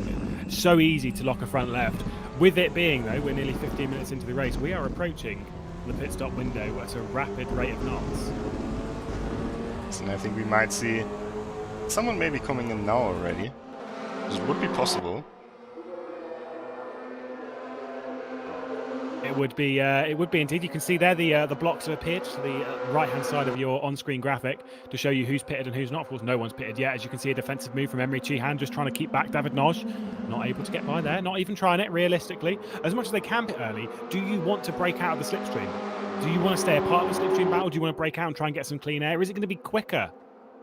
easy to lock a front left. With it being, though, we're nearly 15 minutes into the race. We are approaching the pit stop window at a rapid rate of knots. And I think we might see someone maybe coming in now already. This would be possible. It would be indeed. You can see there the blocks have appeared to the right-hand side of your on-screen graphic to show you who's pitted and who's not. Of course, no one's pitted yet. As you can see, a defensive move from Emre Cihan, just trying to keep back David Noch. Not able to get by there, not even trying it realistically. As much as they can pit early, do you want to break out of the slipstream? Do you want to stay a part of the slipstream battle? Do you want to break out and try and get some clean air? Is it going to be quicker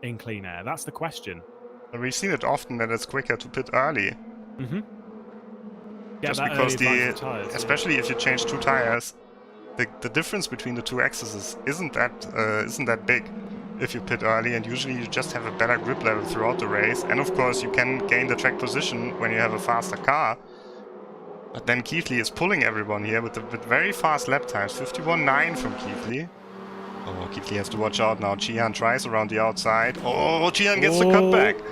in clean air? That's the question. And we've seen it often that it's quicker to pit early. Mm-hmm. Just because especially if you change 2 tires, the difference between the 2 axes isn't that big if you pit early, and usually you just have a better grip level throughout the race. And of course you can gain the track position when you have a faster car. But then Keithley is pulling everyone here with very fast lap times. 51.9 from Keithley. Oh, Keithley has to watch out now. Cihan tries around the outside. Oh, Cihan gets the cutback.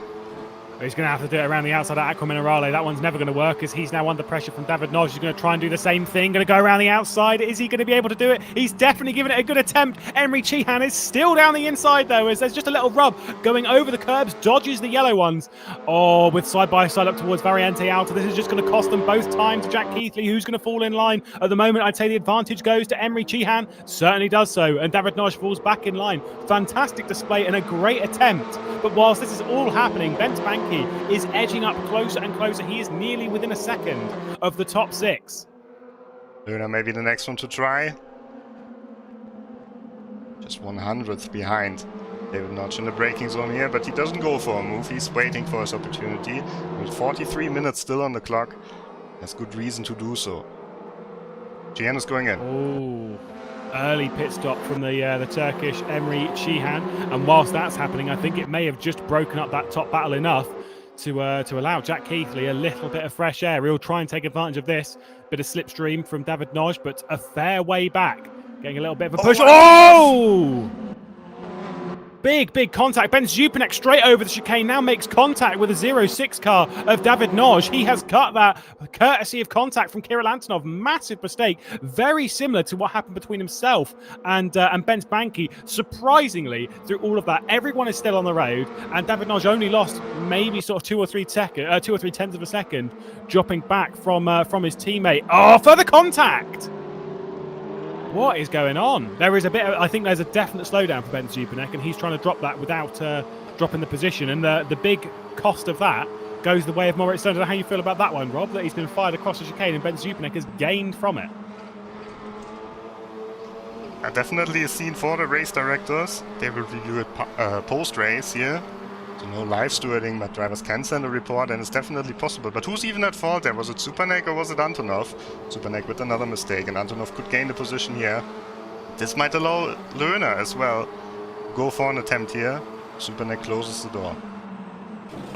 He's going to have to do it around the outside of Aqua Minerale. That one's never going to work as he's now under pressure from David Noch. He's going to try and do the same thing. Going to go around the outside. Is he going to be able to do it? He's definitely given it a good attempt. Emre Cihan is still down the inside though, as there's just a little rub going over the curbs, dodges the yellow ones. Oh, with side-by-side up towards Variante Alta. This is just going to cost them both time to Jack Keithley, who's going to fall in line. At the moment, I'd say the advantage goes to Emre Cihan. Certainly does so. And David Noch falls back in line. Fantastic display and a great attempt. But whilst this is all happening, Bent Banky is edging up closer and closer. He is nearly within a second of the top 6. Lerner maybe the next one to try. Just 100th behind David Noch in the braking zone here, but he doesn't go for a move. He's waiting for his opportunity. With 43 minutes still on the clock, has good reason to do so. Cihan is going in. Oh, early pit stop from the Turkish Emre Cihan, and whilst that's happening, I think it may have just broken up that top battle enough to allow Jack Keithley a little bit of fresh air. He'll try and take advantage of this bit of slipstream from David Noch, but a fair way back, getting a little bit of a push. Oh! Big contact. Ben Zupanek straight over the chicane now makes contact with a 0-6 car of David Noch. He has cut that courtesy of contact from Kirill Antonov. Massive mistake. Very similar to what happened between himself and Bent Banky. Surprisingly, through all of that, everyone is still on the road, and David Noch only lost maybe sort of 2 or 3 tenths of a second, dropping back from his teammate. Oh, further contact! What is going on? There is a bit. I think there's a definite slowdown for Ben Zupanek, and he's trying to drop that without dropping the position. And the big cost of that goes the way of Moritz Lerner. I don't know how you feel about that one, Rob. That he's been fired across the chicane, and Ben Zupanek has gained from it. Definitely a scene for the race directors. They will review it post-race here. So no live stewarding, but drivers can send a report, and it's definitely possible. But who's even at fault there? Was it Zupanek or was it Antonov? Zupanek with another mistake, and Antonov could gain the position here. This might allow Lerner as well go for an attempt here. Zupanek closes the door.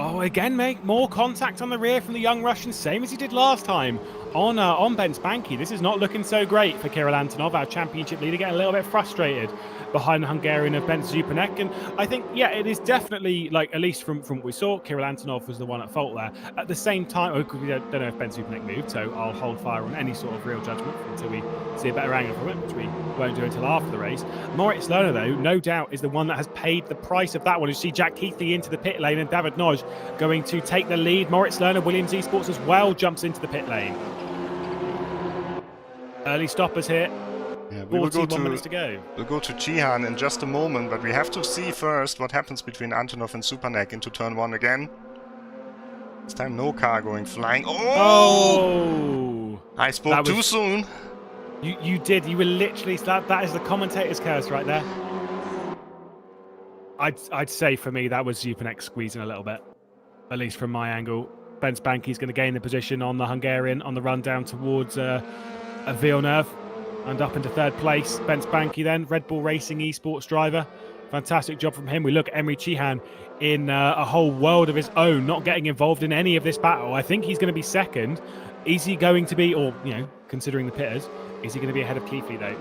Oh, again, mate, more contact on the rear from the young Russian, same as he did last time on Ben Spanky. This is not looking so great for Kirill Antonov, our championship leader, getting a little bit frustrated behind the Hungarian of Ben Zupanek. And I think, yeah, it is definitely, like, at least from what we saw, Kirill Antonov was the one at fault there. At the same time, we don't know if Ben Zupanek moved, so I'll hold fire on any sort of real judgment until we see a better angle from it, which we won't do until after the race. Moritz Lerner, though, no doubt is the one that has paid the price of that one. You see Jack Keithley into the pit lane and David Noch going to take the lead. Moritz Lerner, Williams Esports as well, jumps into the pit lane. Early stoppers here. Yeah, 41 minutes to go. We'll go to Cihan in just a moment, but we have to see first what happens between Antonov and Zupanek into turn 1 again. This time no car going flying. Oh! I spoke too soon. You did. You were literally... That is the commentator's curse right there. I'd say for me that was Zupanek squeezing a little bit. At least from my angle. Ben Spanky's going to gain the position on the Hungarian on the run down towards Villeneuve and up into third place. Ben Spanky then, Red Bull Racing esports driver. Fantastic job from him. We look at Emre Cihan in a whole world of his own, not getting involved in any of this battle. I think he's going to be second. Is he going to be, or, you know, considering the pitters, is he going to be ahead of Keithley though?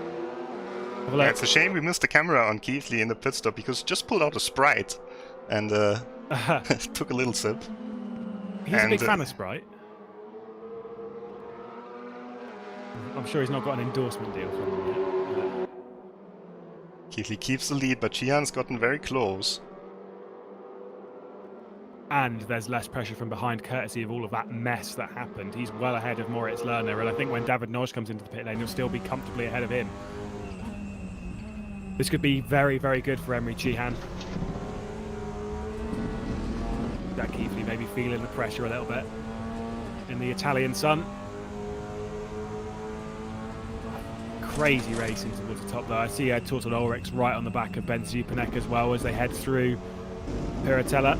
Yeah, it's a shame we missed the camera on Keithley in the pit stop because he just pulled out a Sprite and took a little sip. He's a big fan of Sprite. I'm sure he's not got an endorsement deal from them yet. Keithley keeps the lead, but Cihan's gotten very close. And there's less pressure from behind, courtesy of all of that mess that happened. He's well ahead of Moritz Lerner, and I think when David Noch comes into the pit lane, he'll still be comfortably ahead of him. This could be very, very good for Emre Cihan. Jack Keithley maybe feeling the pressure a little bit in the Italian sun. Crazy racing towards the top though. I see Tortel Ulrichs right on the back of Ben Zupanek as well as they head through Piratella.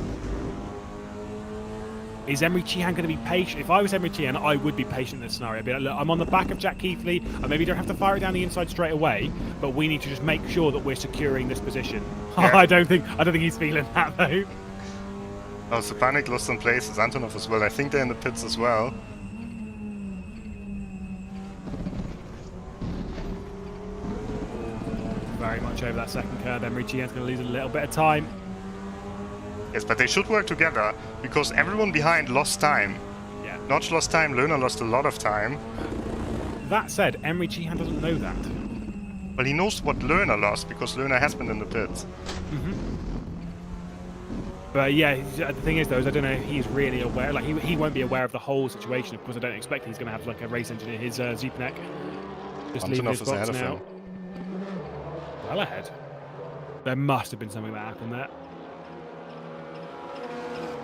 Is Emre Cihan going to be patient? If I was Emre Cihan, I would be patient in this scenario. I'd be like, look, I'm on the back of Jack Keithley. I maybe don't have to fire it down the inside straight away, but we need to just make sure that we're securing this position. Yeah. I don't think he's feeling that though. Oh, Zupanek lost some places. Antonov as well. I think they're in the pits as well. Very much over that second curve. Emre Cihan's going to lose a little bit of time. Yes, but they should work together because everyone behind lost time. Yeah. Noch lost time, Lerner lost a lot of time. That said, Emre Cihan doesn't know that. Well, he knows what Lerner lost because Lerner has been in the pits. But yeah, the thing is though, is I don't know if he's really aware. Like he won't be aware of the whole situation. Of course, I don't expect he's going to have like a race engineer. His Zupanek just leaving his box now. Well ahead. There must have been something that happened there.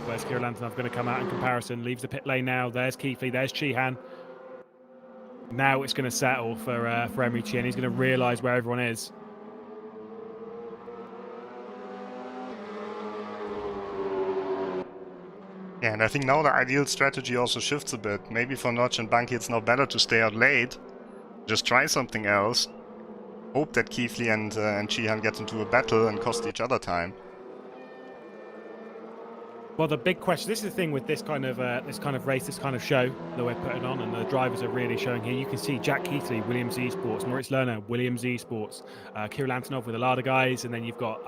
Where's Kirill Antonov going to come out in comparison? Leaves the pit lane now. There's Keithley. There's Cihan. Now it's going to settle for Emre Cihan. He's going to realise where everyone is. Yeah, and I think now the ideal strategy also shifts a bit. Maybe for Noch and Banki it's now better to stay out late. Just try something else. Hope that Keithley and Cihan get into a battle and cost each other time. Well, the big question, this is the thing with this kind of race, this kind of show that we're putting on, and the drivers are really showing here. You can see Jack Keithley, Williams Esports, Moritz Lerner, Williams Esports, Kirill Antonov with a lot of guys, and then you've got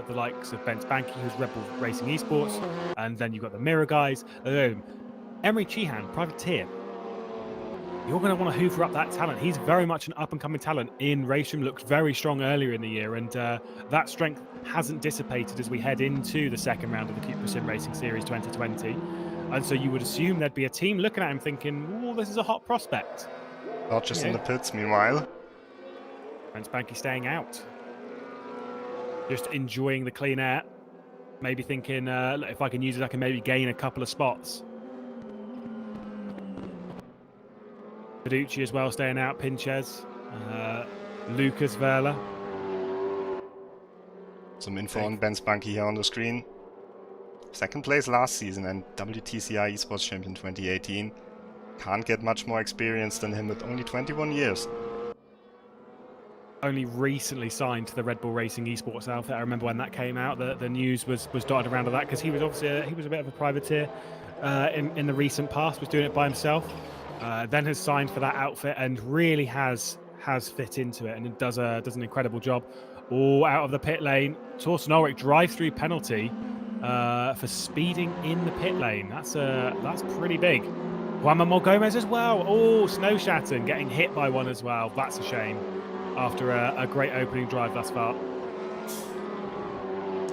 the likes of Ben Spanky, who's Red Bull Racing Esports, and then you've got the Mirror guys. Emre Cihan, privateer. You're going to want to hoover up that talent. He's very much an up-and-coming talent in Racing. Looked very strong earlier in the year, and that strength hasn't dissipated as we head into the second round of the CUPRA SimRacing Series 2020. And so you would assume there'd be a team looking at him thinking, oh, this is a hot prospect. Not just in the pits, meanwhile. And Spanky staying out. Just enjoying the clean air. Maybe thinking, if I can use it, I can maybe gain a couple of spots. Fiducci as well staying out, Pinches, Lucas Verla. Some info on Ben Spanky here on the screen. Second place last season and WTCI Esports Champion 2018. Can't get much more experience than him with only 21 years. only recently signed to the Red Bull Racing esports outfit. I remember when that came out, the news was dotted around of that, because he was obviously he was a bit of a privateer in the recent past, was doing it by himself. Then has signed for that outfit and really has fit into it and does an incredible job. All out of the pit lane. Torsten Ulrich drive-through penalty for speeding in the pit lane. That's pretty big. Juan Manuel Gomez as well. Oh, Snowshatten getting hit by one as well. That's a shame after a great opening drive thus far.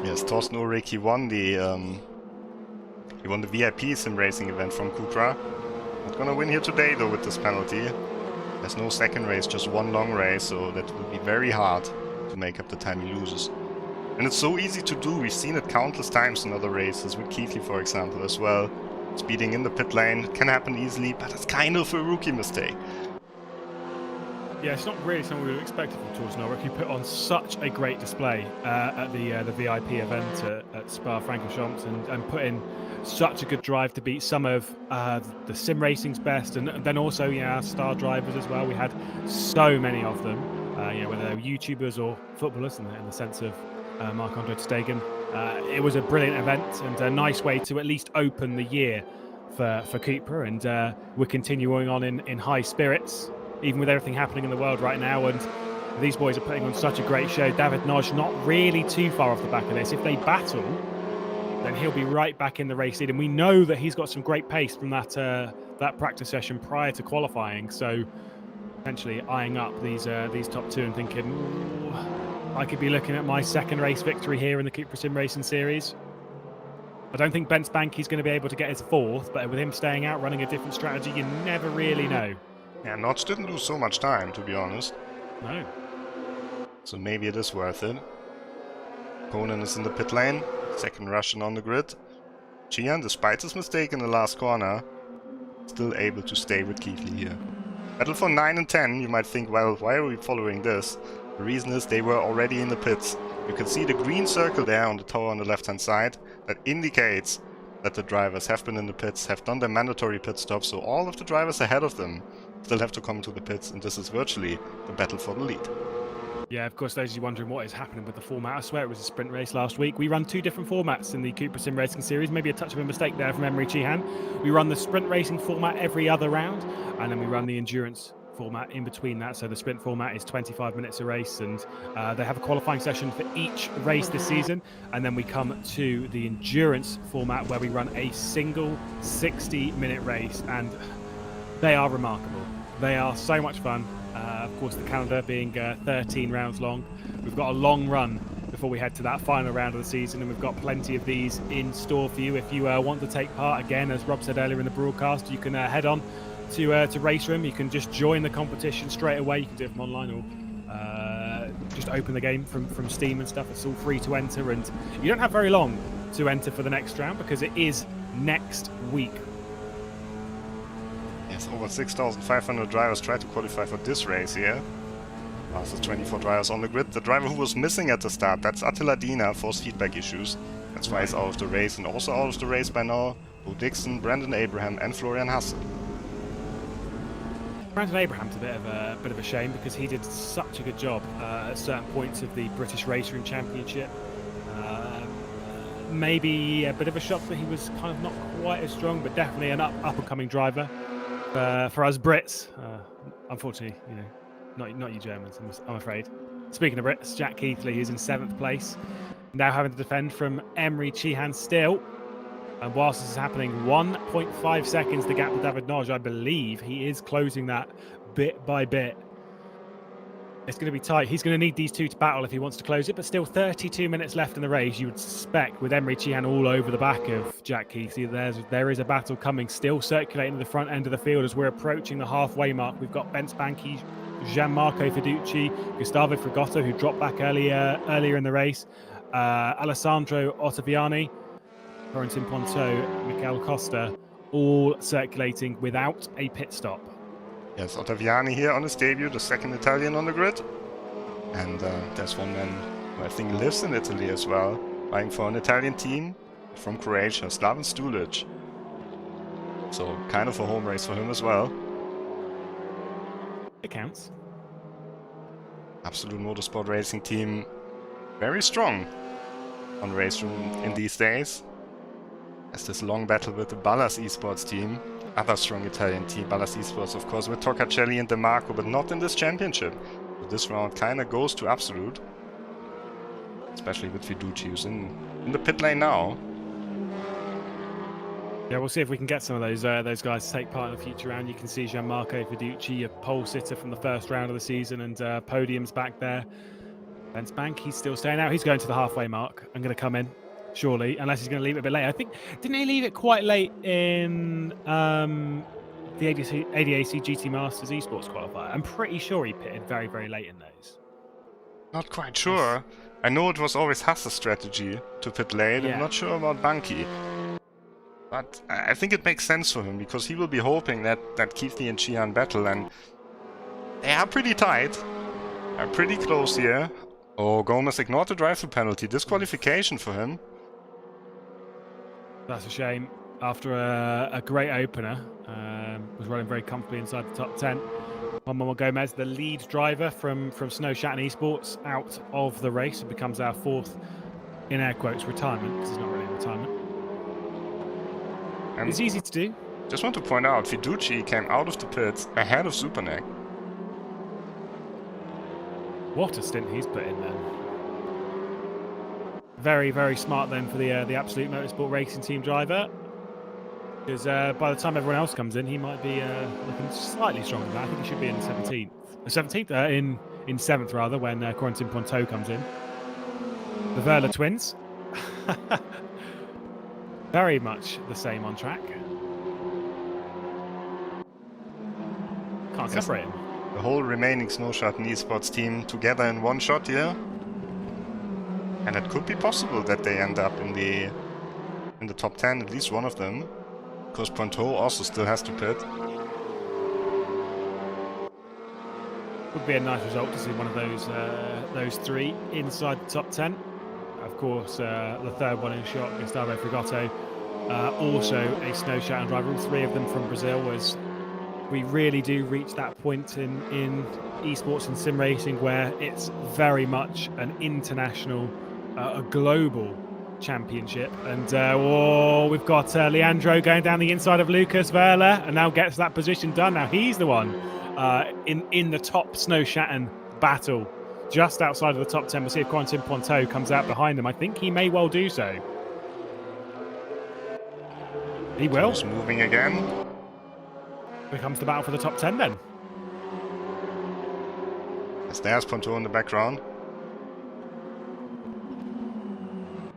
Yes, Torsten Ulrich, he won the VIP sim racing event from CUPRA. Not gonna win here today though with this penalty. There's no second race, just one long race, so that will be very hard to make up the time he loses. And it's so easy to do. We've seen it countless times in other races, with Keithley for example as well. Speeding in the pit lane, it can happen easily, but it's kind of a rookie mistake. Yeah, it's not really something we would expect from Torsten Ulrich. He put on such a great display at the VIP event at Spa-Francorchamps and put in such a good drive to beat some of the sim racing's best, and then also our star drivers as well. We had so many of them, whether they were YouTubers or footballers in the sense of Marc-Andre ter Stegen. It was a brilliant event and a nice way to at least open the year for CUPRA, and we're continuing on in high spirits, even with everything happening in the world right now. And these boys are putting on such a great show. David Noch not really too far off the back of this. If they battle, then he'll be right back in the race lead, and we know that he's got some great pace from that practice session prior to qualifying. So potentially eyeing up these top two and thinking, ooh, I could be looking at my second race victory here in the CUPRA SimRacing series. I don't think Bence Banki's going to be able to get his fourth, but with him staying out, running a different strategy, you never really know. Yeah, Notch didn't lose so much time, to be honest. No. So maybe it is worth it. Conan is in the pit lane, second Russian on the grid. Gian, despite his mistake in the last corner, still able to stay with Keithley here. Battle for 9 and 10, you might think, well, why are we following this? The reason is they were already in the pits. You can see the green circle there on the tower on the left-hand side. That indicates that the drivers have been in the pits, have done their mandatory pit stop, so all of the drivers ahead of them still have to come to the pits, and this is virtually the battle for the lead. Yeah, of course, those of you wondering what is happening with the format, I swear it was a sprint race last week. We run two different formats in the CUPRA SimRacing series, maybe a touch of a mistake there from Emery Chihan. We run the sprint racing format every other round, and then we run the endurance format in between that. So the sprint format is 25 minutes a race, and they have a qualifying session for each race this season, and then we come to the endurance format where we run a single 60-minute race, and they are remarkable. They are so much fun. Of course, the calendar being 13 rounds long. We've got a long run before we head to that final round of the season, and we've got plenty of these in store for you. If you want to take part, again, as Rob said earlier in the broadcast, you can head on to Race Room. You can just join the competition straight away. You can do it from online, or just open the game from Steam and stuff. It's all free to enter, and you don't have very long to enter for the next round because it is next week. Yes, over 6,500 drivers try to qualify for this race here. Last 24 drivers on the grid. The driver who was missing at the start, that's Attila Dina, force feedback issues. That's why he's out of the race, and also out of the race by now, Bo Dixon, Brandon Abraham and Florian Hasse. Brandon Abraham's a bit of a shame because he did such a good job at certain points of the British Race Room Championship. Maybe a bit of a shock that he was kind of not quite as strong, but definitely an up-and-coming driver for us Brits. Unfortunately, not you Germans, I'm afraid. Speaking of Brits, Jack Keithley is in 7th place, now having to defend from Emery Chihan still. And whilst this is happening, 1.5 seconds the gap to David Noch. I believe he is closing that bit by bit. It's going to be tight. He's going to need these two to battle if he wants to close it, but still 32 minutes left in the race. You would suspect with Emery Chihan all over the back of Jack Keithley, there is a battle coming, still circulating to the front end of the field as we're approaching the halfway mark. We've got Bence Banki, Gianmarco Fiducci, Gustavo Frigotto, who dropped back earlier in the race, Alessandro Ottaviani, Corentin Ponto, Michael Costa, all circulating without a pit stop. Yes, Ottaviani here on his debut, the second Italian on the grid. And there's one man who I think lives in Italy as well, vying for an Italian team from Croatia, Slaven Stulic. So kind of a home race for him as well. It counts. Absolute Motorsport Racing team, very strong on race room in these days. As this long battle with the Ballas Esports team, other strong Italian team, Ballas Esports of course, with Toccacelli and De Marco, but not in this championship. So this round kind of goes to Absolute, especially with Fiduci, who's in the pit lane now. Yeah, we'll see if we can get some of those guys to take part in the future round. You can see Gianmarco Fiduci, a pole sitter from the first round of the season, and podiums back there. Bence Bank, he's still staying out. He's going to the halfway mark. I'm going to come in, surely, unless he's going to leave it a bit late. I think, didn't he leave it quite late in the ADAC GT Masters Esports qualifier? I'm pretty sure he pitted very, very late in those. Not quite sure. I know it was always Haas's strategy to pit late. Yeah. I'm not sure about Banki. But I think it makes sense for him, because he will be hoping that Keithley and Sheehan battle, and they are pretty tight. Are pretty close here. Oh, Gomez ignored the drive-through penalty. Disqualification for him. That's a shame. After a great opener, was running very comfortably inside the top 10. Juan Manuel Gomez, the lead driver from Snow Shatton Esports, out of the race and becomes our fourth, in air quotes, retirement, because it's not really a retirement. And it's easy to do. Just want to point out, Fiduci came out of the pits ahead of Superneck. What a stint he's put in then. Very, very smart then for the Absolute Motorsport Racing Team driver. Because by the time everyone else comes in, he might be looking slightly stronger than that. I think he should be in 17th. 17th? In 7th, rather, when Corentin Ponto comes in. The Verla twins. Very much the same on track. Can't separate him. The whole remaining Snow Shatton Esports team together in one shot here. And it could be possible that they end up in the top 10, at least one of them. Because Ponto also still has to pit. Would be a nice result to see one of those three inside the top 10. Of course, the third one in shot, Gustavo Frigoto, also a Snow Shatton driver. All three of them from Brazil. As we really do reach that point in esports and sim racing where it's very much an international, a global championship. And we've got Leandro going down the inside of Lucas Verla, and now gets that position done. Now he's the one in the top Snow Shatton battle, just outside of the top 10. We'll see if Corentin Ponto comes out behind them. I think he may well do so. He will. He's moving again. Becomes the battle for the top 10 then. As there's Ponto in the background.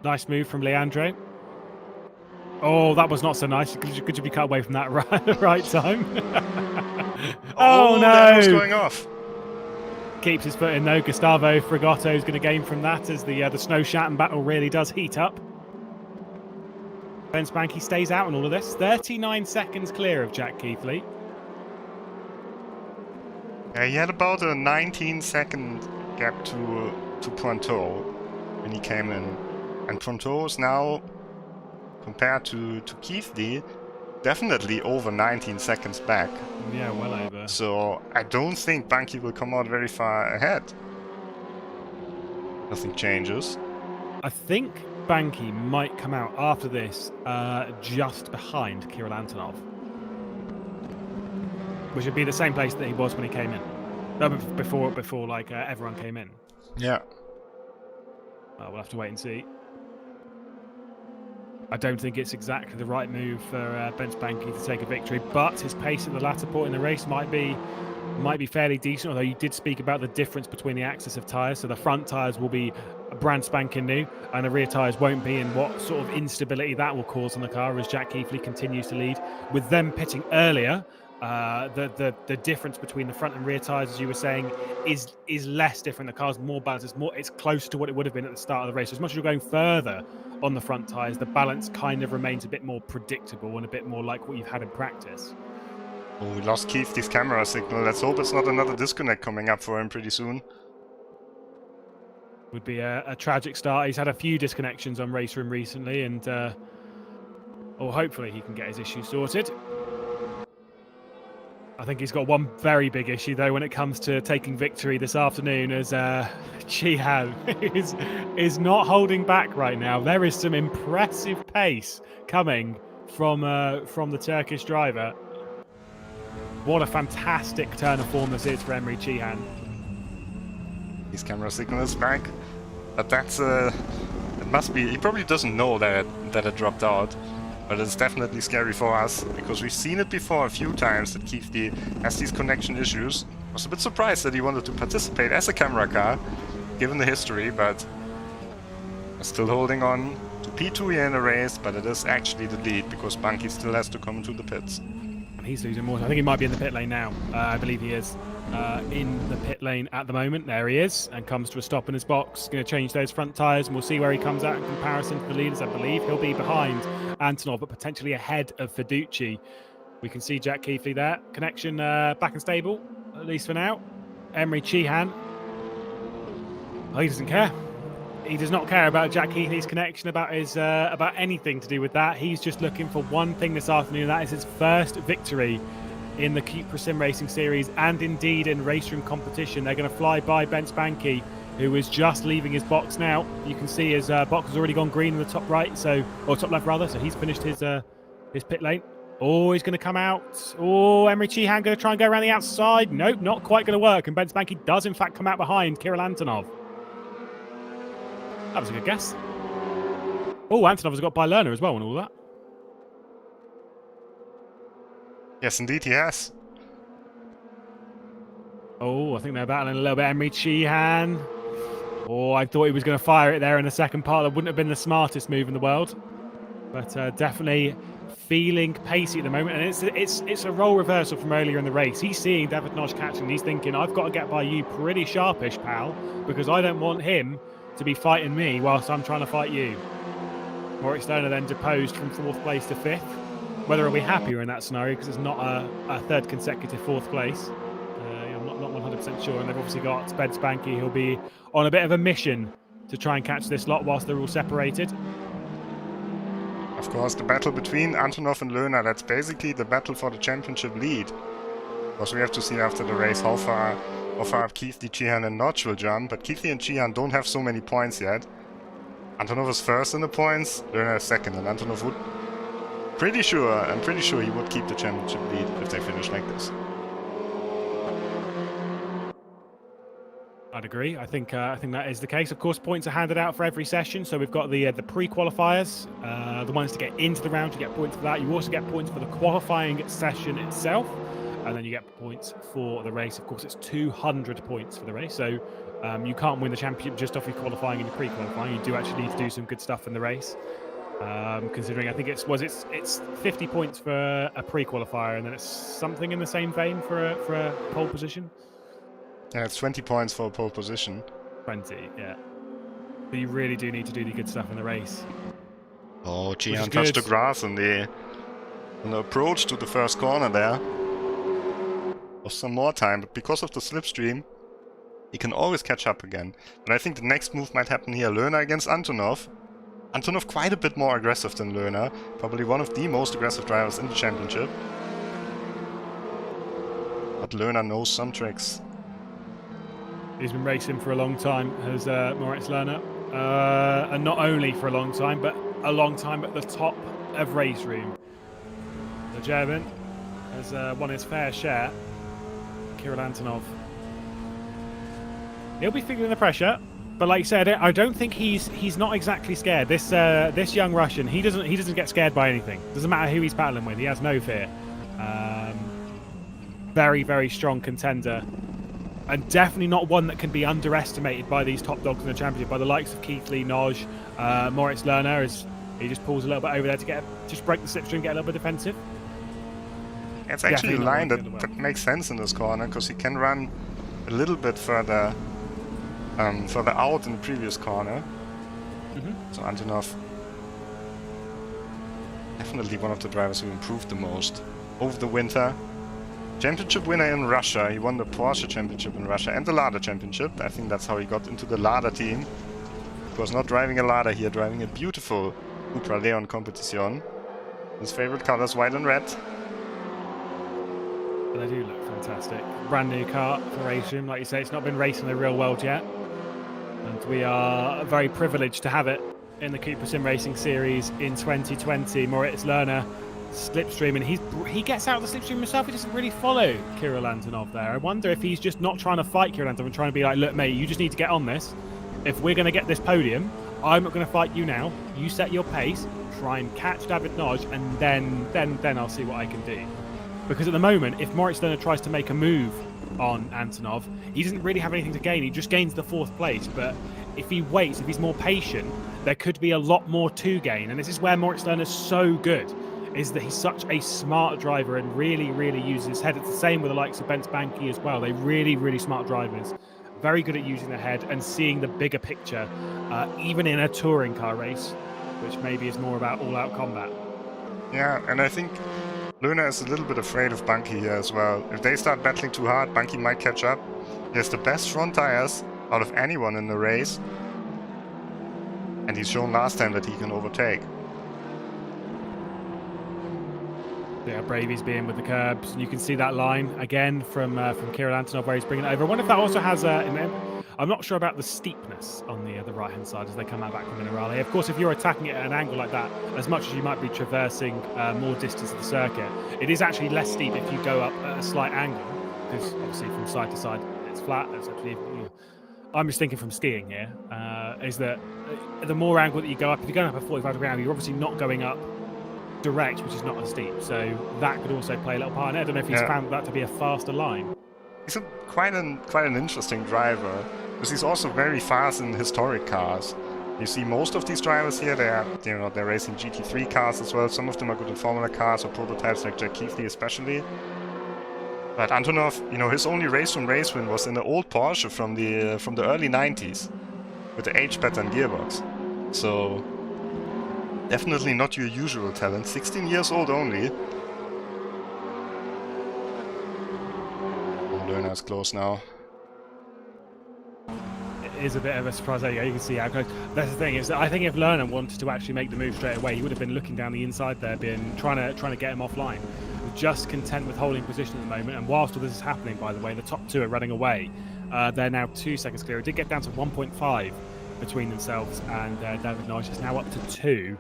Nice move from Leandro. Oh, that was not so nice. Could you be cut away from that right time? Oh no! What's going off? Keeps his foot in though. Gustavo Frigoto is going to gain from that as the Snow Shatton battle really does heat up. Bence Bank, he stays out in all of this. 39 seconds clear of Jack Keithley. Yeah, he had about a 19-second gap to Ponto when he came in. And Ponto is now, compared to Keithley, definitely over 19 seconds back. Yeah, well over. So I don't think Banki will come out very far ahead. Nothing changes. I think Banki might come out after this just behind Kirill Antonov, which would be the same place that he was when he came in. Before like everyone came in. Yeah. We'll have to wait and see. I don't think it's exactly the right move for Bence Banki to take a victory, but his pace at the latter point in the race might be fairly decent, although you did speak about the difference between the axis of tyres. So the front tyres will be brand spanking new, and the rear tyres won't be, and what sort of instability that will cause on the car as Jack Keithley continues to lead. With them pitting earlier, the difference between the front and rear tyres, as you were saying, is less different. The car's more balanced. It's close to what it would have been at the start of the race. So as much as you're going further on the front tyres, the balance kind of remains a bit more predictable and a bit more like what you've had in practice. Oh, we lost Keithley's camera signal. Let's hope it's not another disconnect coming up for him pretty soon. Would be a tragic start. He's had a few disconnections on Race Room recently, and hopefully he can get his issue sorted. I think he's got one very big issue, though, when it comes to taking victory this afternoon, as Chihan is not holding back right now. There is some impressive pace coming from the Turkish driver. What a fantastic turn of form this is for Emre Chihan. His camera signal is back, but that's it must be. He probably doesn't know that it dropped out. But it's definitely scary for us, because we've seen it before a few times that Keithley has these connection issues. I was a bit surprised that he wanted to participate as a camera car, given the history, but still holding on to P2 here in the race, but it is actually the lead, because Bunky still has to come into the pits. He's losing more. I think he might be in the pit lane now. I believe he is in the pit lane at the moment. There he is, and comes to a stop in his box. Going to change those front tyres, and we'll see where he comes out in comparison to the leaders. I believe he'll be behind Antonov, but potentially ahead of Fiducci. We can see Jack Keithley there. Connection back and stable, at least for now. Emre Chihan. Oh, he doesn't care. He does not care about Jack Keithley's connection, about his about anything to do with that. He's just looking for one thing this afternoon, and that is his first victory in the CUPRA SimRacing series, and indeed in race room competition. They're going to fly by Ben Spanky, who is just leaving his box now. You can see his box has already gone green in the top right, or top left rather. So he's finished his pit lane. Oh, he's going to come out. Oh, Emre Chihan going to try and go around the outside. Nope, not quite going to work. And Ben Spanky does in fact come out behind Kirill Antonov. That was a good guess. Oh, Antonov has got by Lerner as well and all that. Yes, indeed, he has. Oh, I think they're battling a little bit. Emre Chihan. Oh, I thought he was going to fire it there in the second part. That wouldn't have been the smartest move in the world. But definitely feeling pacey at the moment. And it's a role reversal from earlier in the race. He's seeing David Noch catching, and he's thinking, I've got to get by you pretty sharpish, pal, because I don't want him to be fighting me whilst I'm trying to fight you. Moritz Lerner then deposed from 4th place to 5th. Whether he'll be happier in that scenario, because it's not a third consecutive 4th place. I'm not 100% sure. And they've obviously got Ben Spanky, who'll be on a bit of a mission to try and catch this lot whilst they're all separated. Of course, the battle between Antonov and Lerner, that's basically the battle for the championship lead. Because we have to see after the race how far up Keithley, Chihan and Noch will jump. But Keithley and Chihan don't have so many points yet. Antonov is first in the points, Lerner is second, and Antonov would... I'm pretty sure he would keep the championship lead if they finish like this. I'd agree. I think that is the case. Of course, points are handed out for every session. So we've got the pre-qualifiers, the ones to get into the round. You get points for that. You also get points for the qualifying session itself, and then you get points for the race. Of course, it's 200 points for the race. So you can't win the championship just off your qualifying and your pre-qualifying. You do actually need to do some good stuff in the race. Considering I think it's 50 points for a pre-qualifier, and then it's something in the same vein for a pole position. Yeah, it's 20 points for a pole position. 20, yeah. But you really do need to do the good stuff in the race. Oh, Chihan touched the grass on the approach to the first corner there. Lost some more time, but because of the slipstream, he can always catch up again. And I think the next move might happen here. Lerner against Antonov. Antonov quite a bit more aggressive than Lerner. Probably one of the most aggressive drivers in the championship. But Lerner knows some tricks. He's been racing for a long time, has Moritz Lerner. And not only for a long time, but a long time at the top of race room. The German has won his fair share. Kirill Antonov. He'll be feeling the pressure. But like I said, I don't think he's not exactly scared. This young Russian, he doesn't get scared by anything. Doesn't matter who he's battling with. He has no fear. Very, very strong contender, and definitely not one that can be underestimated by these top dogs in the championship, by the likes of Keithley, Noch, Moritz Lerner. As he just pulls a little bit over there to just break the slipstream, get a little bit defensive. It's actually a line that makes sense in this corner, because he can run a little bit further out in the previous corner. So Antonov, definitely one of the drivers who improved the most over the winter. Championship winner in Russia. He won the Porsche Championship in Russia and the Lada Championship. I think that's how he got into the Lada team. He was not driving a Lada here, driving a beautiful CUPRA Leon Competición. His favorite colors, white and red. They do look fantastic. Brand new car for racing. Like you say, it's not been racing in the real world yet. And we are very privileged to have it in the CUPRA SimRacing series in 2020. Moritz Lerner slipstream, and he gets out of the slipstream himself. He doesn't really follow Kirill Antonov there. I wonder if he's just not trying to fight Kirill Antonov and trying to be like, look, mate, you just need to get on this. If we're going to get this podium, I'm not going to fight you now. You set your pace, try and catch David Noch, and then I'll see what I can do. Because at the moment, if Moritz Lerner tries to make a move on Antonov, he doesn't really have anything to gain. He just gains the 4th place. But if he waits, if he's more patient, there could be a lot more to gain. And this is where Moritz Lerner's so good, is that he's such a smart driver and really, really uses his head. It's the same with the likes of Benz Banky as well. They're really, really smart drivers. Very good at using their head and seeing the bigger picture, even in a touring car race, which maybe is more about all-out combat. Yeah, and I think Lerner is a little bit afraid of Banky here as well. If they start battling too hard, Banky might catch up. He has the best front tires out of anyone in the race. And he's shown last time that he can overtake. Yeah, Bravy's being with the curbs. And you can see that line again from Kirill Antonov where he's bringing it over. I wonder if that also has I'm not sure about the steepness on the right-hand side as they come out back from Minerale. Of course, if you're attacking it at an angle like that, as much as you might be traversing more distance of the circuit, it is actually less steep if you go up at a slight angle, because obviously from side to side it's flat. It's actually, I'm just thinking from skiing here, is that the more angle that you go up, if you're going up a 45-degree angle, you're obviously not going up direct, which is not as steep. So that could also play a little part in it. I don't know if he's found that to be a faster line. He's quite an interesting driver, because he's also very fast in historic cars. You see most of these drivers here, they're racing GT3 cars as well. Some of them are good in Formula cars or prototypes like Jack Keithley especially. But Antonov, his only race win was in the old Porsche from the early 90s with the H pattern gearbox. So definitely not your usual talent. 16 years old only. Lerner is close now. It is a bit of a surprise. There you go. You can see how close. That's the thing, is that I think if Lerner wanted to actually make the move straight away, he would have been looking down the inside there, trying to get him offline. Just content with holding position at the moment. And whilst all this is happening, by the way, the top two are running away. They're now 2 seconds clear. It did get down to 1.5 between themselves and David Noch. It's now up to 2.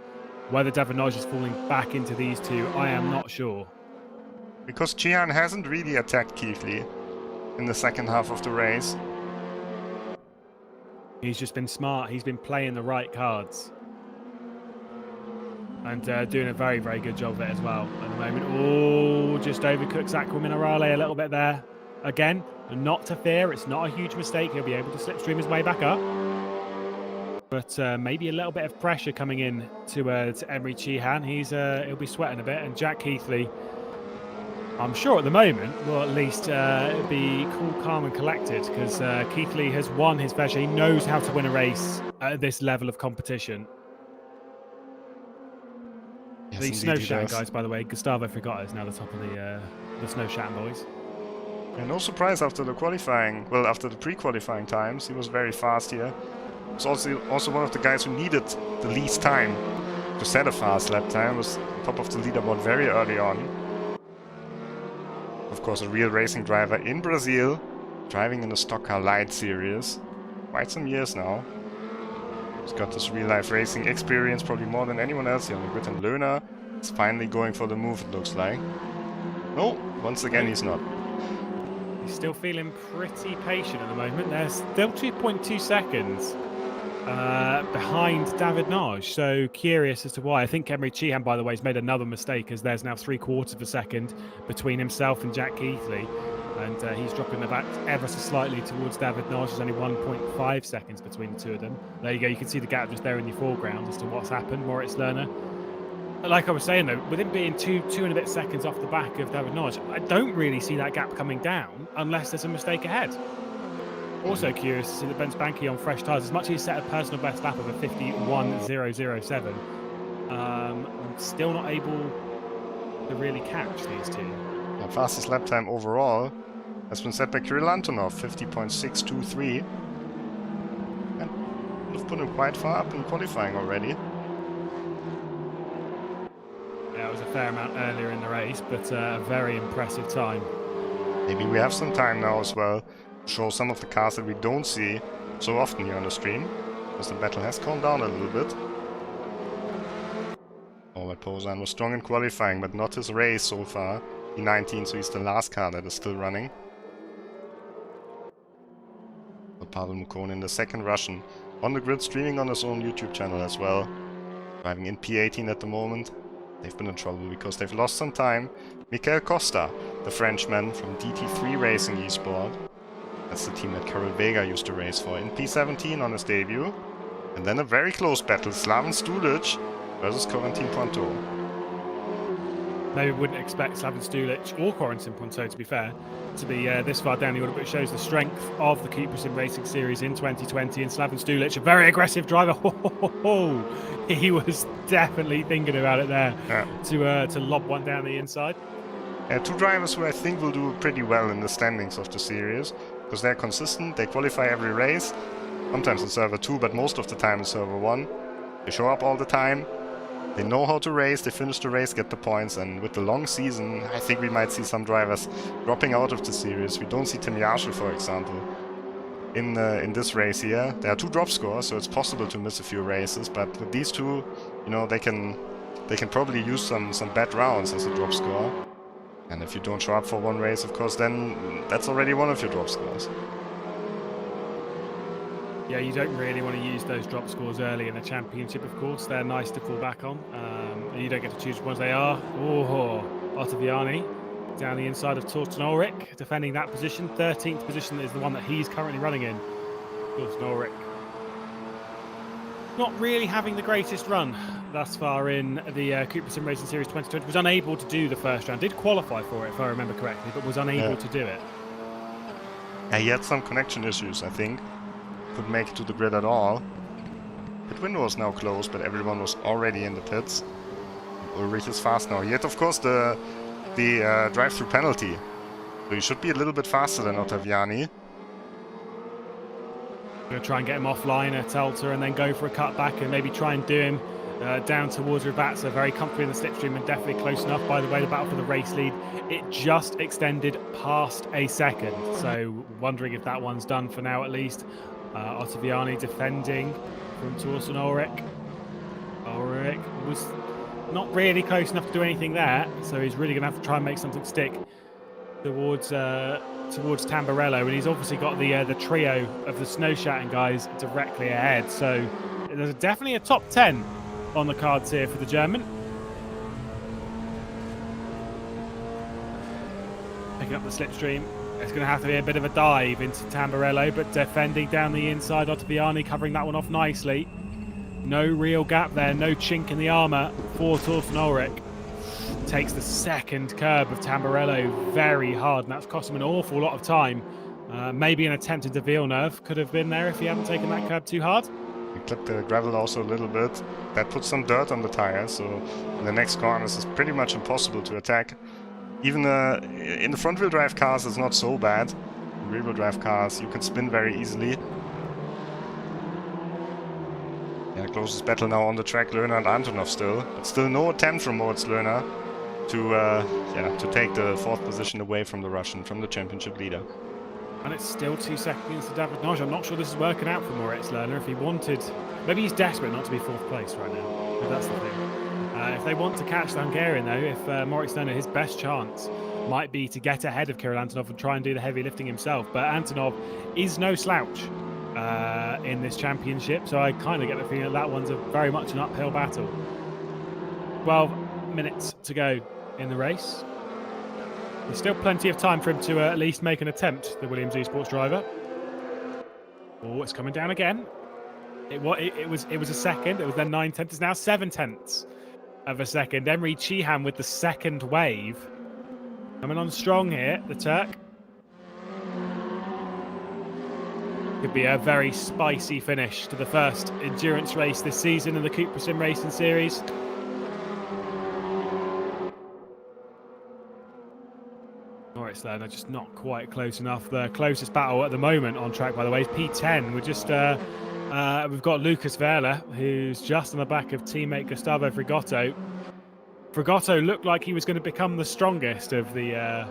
Whether David Noch is falling back into these two, I am not sure. Because Cihan hasn't really attacked Keithley in the second half of the race. He's just been smart. He's been playing the right cards. And doing a very, very good job of it as well at the moment. Oh, just overcooks Aqua Minerale a little bit there. Again, not to fear. It's not a huge mistake. He'll be able to slipstream his way back up. But maybe a little bit of pressure coming in to Emery Cihan. He'll be sweating a bit. And Jack Keithley, I'm sure at the moment, will at least be cool, calm and collected, because Keithley has won his fair share. He knows how to win a race at this level of competition. Yes, the snow shatting guys, by the way, Gustavo Frigotta is now the top of the snow shatting boys. And no surprise after the after the pre-qualifying times, he was very fast here. He was also one of the guys who needed the least time to set a fast lap time. Was top of the leaderboard very early on. Of course, a real racing driver in Brazil, driving in the Stock Car Light series, quite some years now. He's got this real-life racing experience, probably more than anyone else here on the grid. And Lerner is finally going for the move, it looks like. No, once again he's not. He's still feeling pretty patient at the moment. There's still 2.2 seconds behind David Noch. So curious as to why. I think Emery Cihan, by the way, has made another mistake, as there's now 3/4 of a second between himself and Jack Keithley. And he's dropping the back ever so slightly towards David Noch. There's only 1.5 seconds between the two of them. There you go. You can see the gap just there in your foreground as to what's happened. Moritz Lerner. Like I was saying, though, with him being two and a bit seconds off the back of David Noch, I don't really see that gap coming down unless there's a mistake ahead. Also curious to see that Benz Banky on fresh tyres, as much as he set a personal best lap of a 51.007, still not able to really catch these two. The fastest lap time overall has been set by Kirill Antonov, 50.623. And would have put him quite far up in qualifying already. Yeah, it was a fair amount earlier in the race, but a very impressive time Maybe we have some time now as well to show some of the cars that we don't see so often here on the stream, because the battle has calmed down a little bit. Albert Posan was strong in qualifying, but not his race so far. P19, so he's the last car that is still running. But Pavel Mukonin, the second Russian, on the grid, streaming on his own YouTube channel as well. Driving in P18 at the moment. They've been in trouble because they've lost some time. Michael Costa, the Frenchman from DT3 Racing eSport. That's the team that Karel Vega used to race for, in P17 on his debut. And then a very close battle, Slaven Stulic versus Corentin Pointeau. Maybe we wouldn't expect Slaven Stulic or Corentin Pointeau, to be fair, to be this far down the order, but it shows the strength of the CUPRA SimRacing series in 2020. And Slaven Stulic, a very aggressive driver. He was definitely thinking about it there, to lob one down the inside. Two drivers who I think will do pretty well in the standings of the series, because they're consistent, they qualify every race, sometimes in server 2, but most of the time in server 1. They show up all the time, they know how to race, they finish the race, get the points, and with the long season, I think we might see some drivers dropping out of the series. We don't see Tim Yarshall, for example, in this race here. There are 2 drop scores, so it's possible to miss a few races, but with these two, you know, they can probably use some bad rounds as a drop score. And if you don't show up for one race, of course, then that's already one of your drop scores. Yeah, you don't really want to use those drop scores early in the championship, of course. They're nice to fall back on. And you don't get to choose which ones they are. Oh, Ottaviani down the inside of Torsten Ulrich, defending that position. 13th position is the one that he's currently running in. Torsten Ulrich. Not really having the greatest run thus far in the CUPRA SimRacing Series 2020. Was unable to do the first round. Did qualify for it, if I remember correctly, but was unable to do it. Yeah, he had some connection issues, I think. Couldn't make it to the grid at all. Pit window is now closed, but everyone was already in the pits. Ulrich is fast now. He had, of course, the drive-through penalty. So he should be a little bit faster than Ottaviani. Going to try and get him offline at Elter and then go for a cutback and maybe try and do him down towards Rabatza. Very comfortably in the slipstream and definitely close enough. By the way, the battle for the race lead, it just extended past a second. So wondering if that one's done for now at least. Ottaviani defending from Torsten Ulrich. Ulrich was not really close enough to do anything there, so he's really going to have to try and make something stick towards Tamburello, and he's obviously got the trio of the snow shouting guys directly ahead. So there's definitely a top 10 on the cards here for the German. Picking up the slipstream. It's going to have to be a bit of a dive into Tamburello, but defending down the inside, Ottaviani covering that one off nicely. No real gap there, no chink in the armour for Torsten Ulrich. Takes the second curb of Tamburello very hard, and that's cost him an awful lot of time. Maybe an attempt into Villeneuve could have been there if he hadn't taken that curb too hard. He clipped the gravel also a little bit. That puts some dirt on the tires, so in the next corners it's pretty much impossible to attack. Even in the front-wheel drive cars, it's not so bad. In rear-wheel drive cars, you can spin very easily. Yeah, closest battle now on the track, Lerner and Antonov still. But still no attempt from Moritz Lerner to take the 4th position away from the Russian, from the championship leader. And it's still 2 seconds to David Noch. I'm not sure this is working out for Moritz Lerner. If he wanted... Maybe he's desperate not to be 4th place right now. But that's the thing. If they want to catch the Hungarian, though, if Moritz Lerner, his best chance might be to get ahead of Kirill Antonov and try and do the heavy lifting himself. But Antonov is no slouch in this championship, so I kind of get the feeling that one's very much an uphill battle. 12 minutes to go in the race. There's still plenty of time for him to at least make an attempt, the Williams eSports driver. Oh, it's coming down again. It was a second. It was then 9/10. It's now 7/10 of a second. Emre Cihan with the second wave. Coming on strong here, the Turk. Could be a very spicy finish to the first endurance race this season in the CUPRA SimRacing series. Moritz Lerner just not quite close enough. The closest battle at the moment on track, by the way, is P10. We're just we've got Lucas Verla, who's just on the back of teammate Gustavo Frigotto. Frigotto looked like he was going to become the strongest of the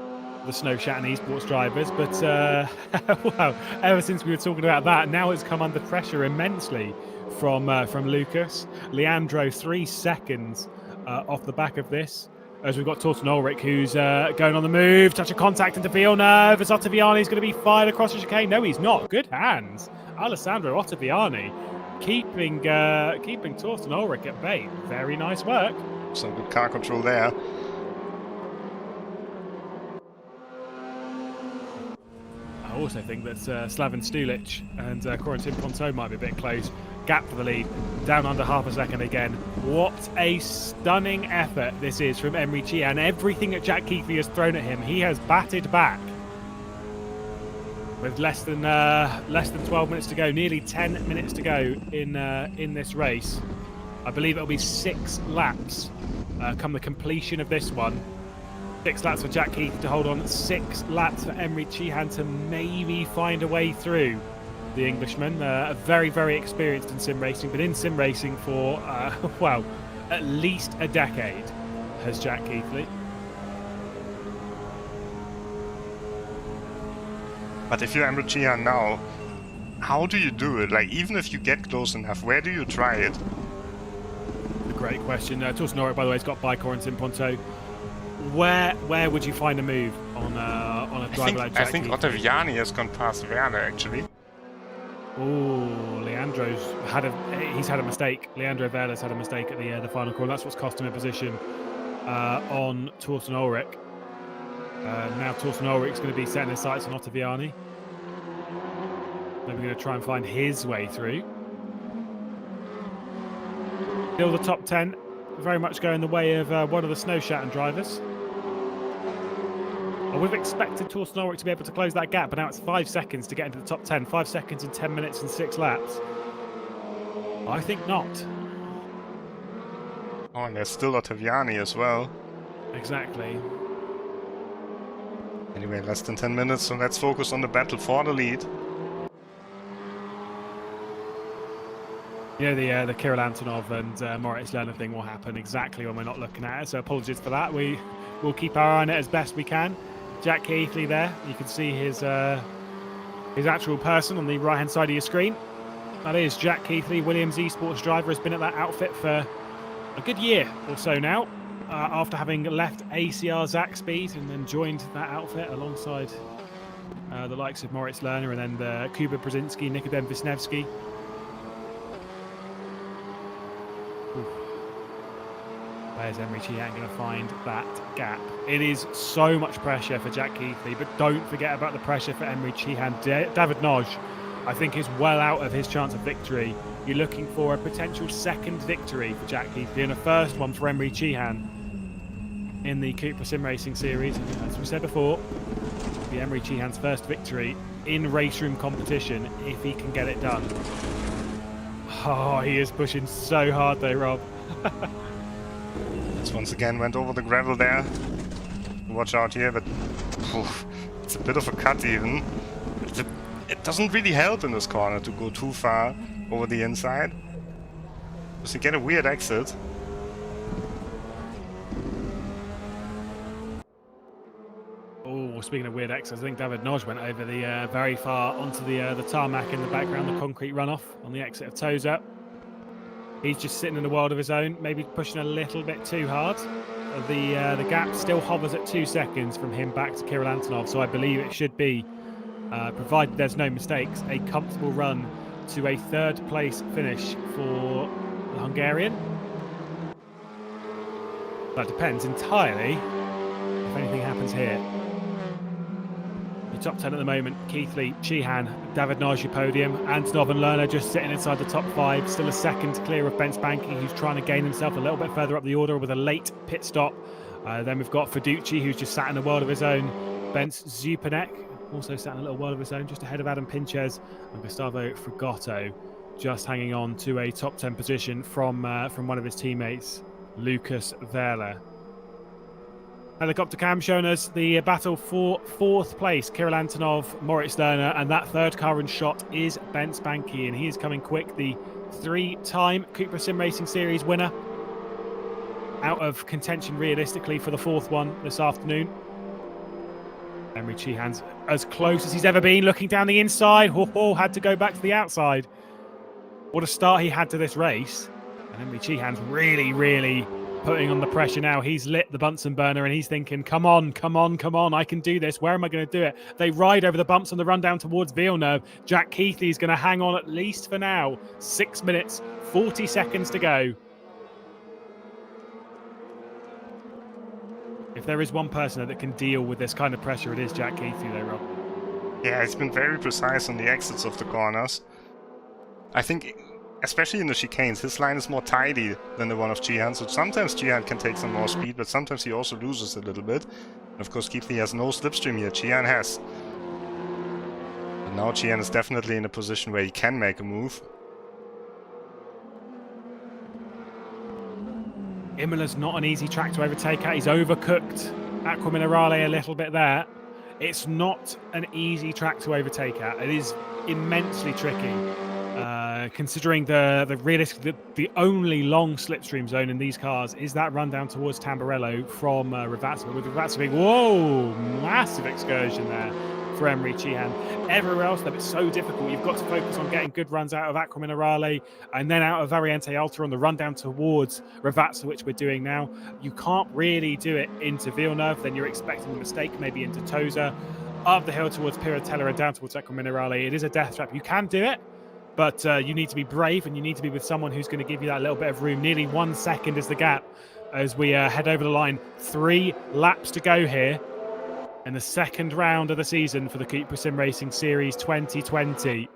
the Snow Shat and esports drivers, but wow, ever since we were talking about that, now it's come under pressure immensely from Lucas. Leandro 3 seconds off the back of this, as we've got Torsten Ulrich, who's going on the move, touch of contact into Villeneuve, as Ottaviani's going to be fired across the chicane. No, he's not. Good hands. Alessandro Ottaviani keeping Torsten Ulrich at bay. Very nice work. Some good car control there. I also think that Slaven Stulic and Corentin Ponto might be a bit close. Gap for the lead, down under half a second again. What a stunning effort this is from Emre Cihan. Everything that Jack Keithley has thrown at him, he has batted back. With less than 12 minutes to go, nearly 10 minutes to go in this race. I believe it'll be 6 laps come the completion of this one. 6 laps for Jack Keithley to hold on, 6 laps for Emre Cihan to maybe find a way through the Englishman. Very, very experienced in sim racing, but in sim racing for, well, at least a decade has Jack Keithley. But if you're Emre Cihan now, how do you do it? Like, even if you get close enough, where do you try it? A great question. Torsten Ulrich, by the way, has got by Corentin Ponto. Where would you find a move on a driver like Jack I think Keithley? Ottaviani has gone past Werner, actually. Oh, Leandro's had a mistake. Leandro Vela's had a mistake at the final corner. That's what's cost him a position on Torsten Ulrich. Now Torsten Ulrich's going to be setting his sights on Ottaviani. Maybe going to try and find his way through. Still the top 10, very much going the way of one of the Snow Shat drivers. I would have expected Torsten Ulrich to be able to close that gap, but now it's 5 seconds to get into the top 10. 5 seconds in 10 minutes and 6 laps. I think not. Oh, and there's still Ottaviani as well. Exactly. Anyway, less than 10 minutes, so let's focus on the battle for the lead. You know, the Kirill Antonov and Moritz Lerner thing will happen exactly when we're not looking at it, so apologies for that. We'll keep our eye on it as best we can. Jack Keithley there, you can see his actual person on the right-hand side of your screen. That is Jack Keithley, Williams esports driver, has been at that outfit for a good year or so now, after having left ACR Zakspeed and then joined that outfit alongside the likes of Moritz Lerner and then Kuba Brzezinski, Nikodem Wisniewski. Where's Emre Cihan going to find that gap? It is so much pressure for Jack Keithley, but don't forget about the pressure for Emre Cihan. David Noch, I think, is well out of his chance of victory. You're looking for a potential second victory for Jack Keithley and a first one for Emre Cihan in the CUPRA SimRacing series. As we said before, it'll be Emre Cihan's first victory in race room competition if he can get it done. Oh, he is pushing so hard though, Rob. Once again went over the gravel there. Watch out here, but it's a bit of a cut even. It doesn't really help in this corner to go too far over the inside, because you get a weird exit. Oh, speaking of weird exits, I think David Noch went over the very far onto the tarmac in the background, the concrete runoff on the exit of Toza. He's just sitting in a world of his own, maybe pushing a little bit too hard. The gap still hovers at 2 seconds from him back to Kirill Antonov, so I believe it should be, provided there's no mistakes, a comfortable run to a 3rd place finish for the Hungarian. That depends entirely if anything happens here. The top 10 at the moment: Keithley, Cihan, David Noch podium, Antonov and Lerner just sitting inside the top 5, still a second clear of Ben Spanky, who's trying to gain himself a little bit further up the order with a late pit stop. Then we've got Fiducci, who's just sat in a world of his own. Bence Zupanek also sat in a little world of his own, just ahead of Adam Pinches, and Gustavo Fragotto just hanging on to a top 10 position from one of his teammates, Lucas Vela. Helicopter cam showing us the battle for 4th place. Kirill Antonov, Moritz Lerner, and that 3rd car in shot is Ben Spanky, and he is coming quick. The 3-time CUPRA SimRacing Series winner, out of contention realistically for the 4th one this afternoon. Henry Cheehan's as close as he's ever been, looking down the inside. Had to go back to the outside. What a start he had to this race. And Henry Cheehan's really, really putting on the pressure now. He's lit the Bunsen burner and he's thinking, come on, I can do this. Where am I going to do it? They ride over the bumps on the run down towards Villeneuve. Jack Keithley is going to hang on at least for now. 6 minutes, 40 seconds to go. If there is one person that can deal with this kind of pressure, it is Jack Keithley though, Rob. Yeah, he's been very precise on the exits of the corners. I think, especially in the chicanes, his line is more tidy than the one of Cheehan, so sometimes Cheehan can take some more speed, but sometimes he also loses a little bit. And of course, Keithley has no slipstream here, Cheehan has. And now Cheehan is definitely in a position where he can make a move. Imola's not an easy track to overtake at. He's overcooked Acqua Minerale a little bit there. It's not an easy track to overtake at. It is immensely tricky, considering the only long slipstream zone in these cars is that run down towards Tamburello from Ravazza. With Ravazza being, whoa, massive excursion there for Henry Cheehan. Everywhere else, though, it's so difficult. You've got to focus on getting good runs out of Acqua Minerale and then out of Variante Alta on the run down towards Ravazza, which we're doing now. You can't really do it into Villeneuve. Then you're expecting a mistake, maybe into Tosa, up the hill towards Piratella and down towards Acqua Minerale. It is a death trap. You can do it, but you need to be brave and you need to be with someone who's going to give you that little bit of room. Nearly 1 second is the gap as we head over the line. 3 laps to go here in the second round of the season for the CUPRA SimRacing Series 2020.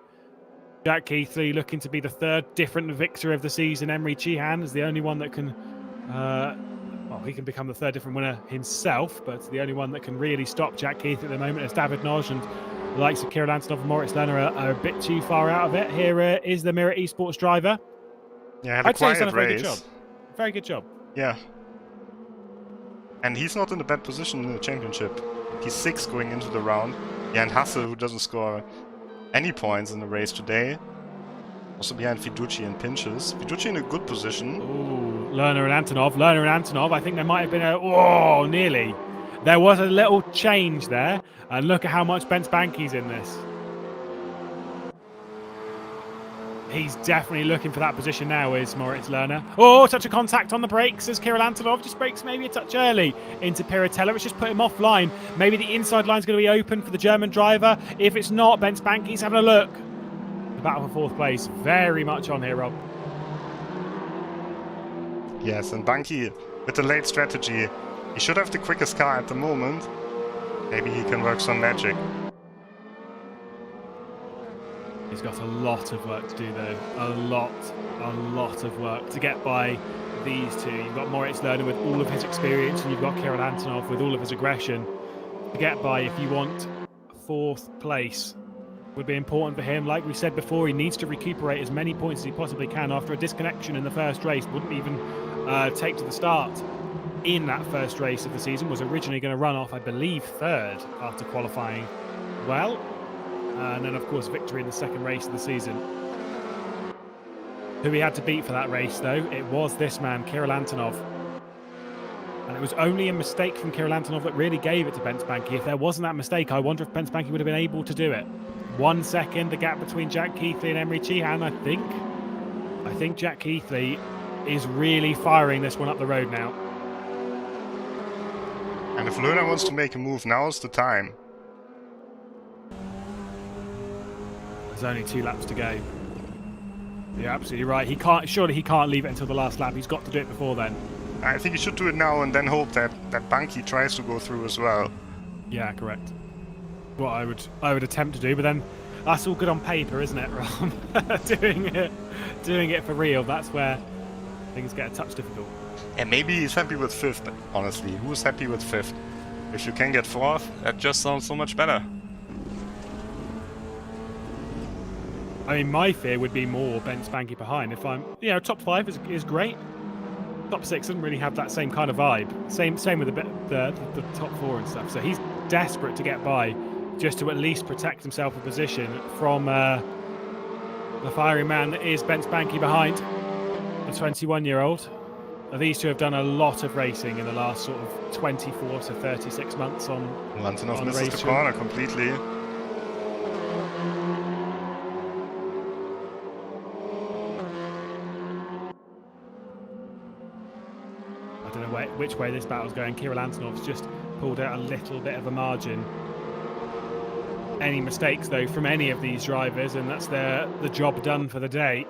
Jack Keithley looking to be the third different victor of the season. Henry Cheehan is the only one that can, he can become the third different winner himself, but the only one that can really stop Jack Keithley at the moment is David Noch, and the likes of Kirill Antonov and Moritz Lerner are a bit too far out of it. Here is the Mirror Esports driver. Yeah, had a quiet race. Very good job. Yeah. And he's not in a bad position in the championship. He's 6th going into the round. Yeah, and Hassel, who doesn't score any points in the race today. Also behind Fiducci and Pinches. Fiducci in a good position. Ooh, Lerner and Antonov. I think there might have been nearly. There was a little change there. And look at how much Bence Banki's in this. He's definitely looking for that position now, is Moritz Lerner. Oh, touch of contact on the brakes as Kirill Antonov just brakes maybe a touch early into Piratella, which just put him offline. Maybe the inside line's going to be open for the German driver. If it's not, Bence Banki's having a look. The battle for 4th place, very much on here, Rob. Yes, and Banki, with the late strategy, he should have the quickest car at the moment. Maybe he can work some magic. He's got a lot of work to do, though. A lot of work to get by these two. You've got Moritz Lerner with all of his experience, and you've got Kirill Antonov with all of his aggression. To get by, if you want 4th place, would be important for him. Like we said before, he needs to recuperate as many points as he possibly can after a disconnection in the first race. Wouldn't even take to the start in that first race of the season. Was originally going to run off, I believe, 3rd after qualifying well. And then, of course, victory in the second race of the season. Who he had to beat for that race, though, it was this man, Kirill Antonov. And it was only a mistake from Kirill Antonov that really gave it to Bence Banki. If there wasn't that mistake, I wonder if Bence Banki would have been able to do it. 1 second, the gap between Jack Keithley and Henry Cheehan, I think Jack Keithley is really firing this one up the road now. And if Lerner wants to make a move, now's the time. There's only 2 laps to go. You're absolutely right. Surely he can't leave it until the last lap. He's got to do it before then. I think he should do it now and then hope that Banki tries to go through as well. Yeah, correct. What I would attempt to do, but then that's all good on paper, isn't it, Ron? doing it for real, that's where things get a touch difficult. And maybe he's happy with 5th, honestly. Who's happy with 5th? If you can get 4th, that just sounds so much better. I mean, my fear would be more Bence Banki behind. If I'm, top 5 is great. Top 6 doesn't really have that same kind of vibe. Same with the top 4 and stuff. So he's desperate to get by, just to at least protect himself a position from the fiery man that is Bence Banki behind. The 21-year-old, These two have done a lot of racing in the last sort of 24 to 36 months on Antonov misses the race corner completely. I don't know which way this battle's going. Kirill Antonov's just pulled out a little bit of a margin. Any mistakes, though, from any of these drivers, and that's the job done for the day.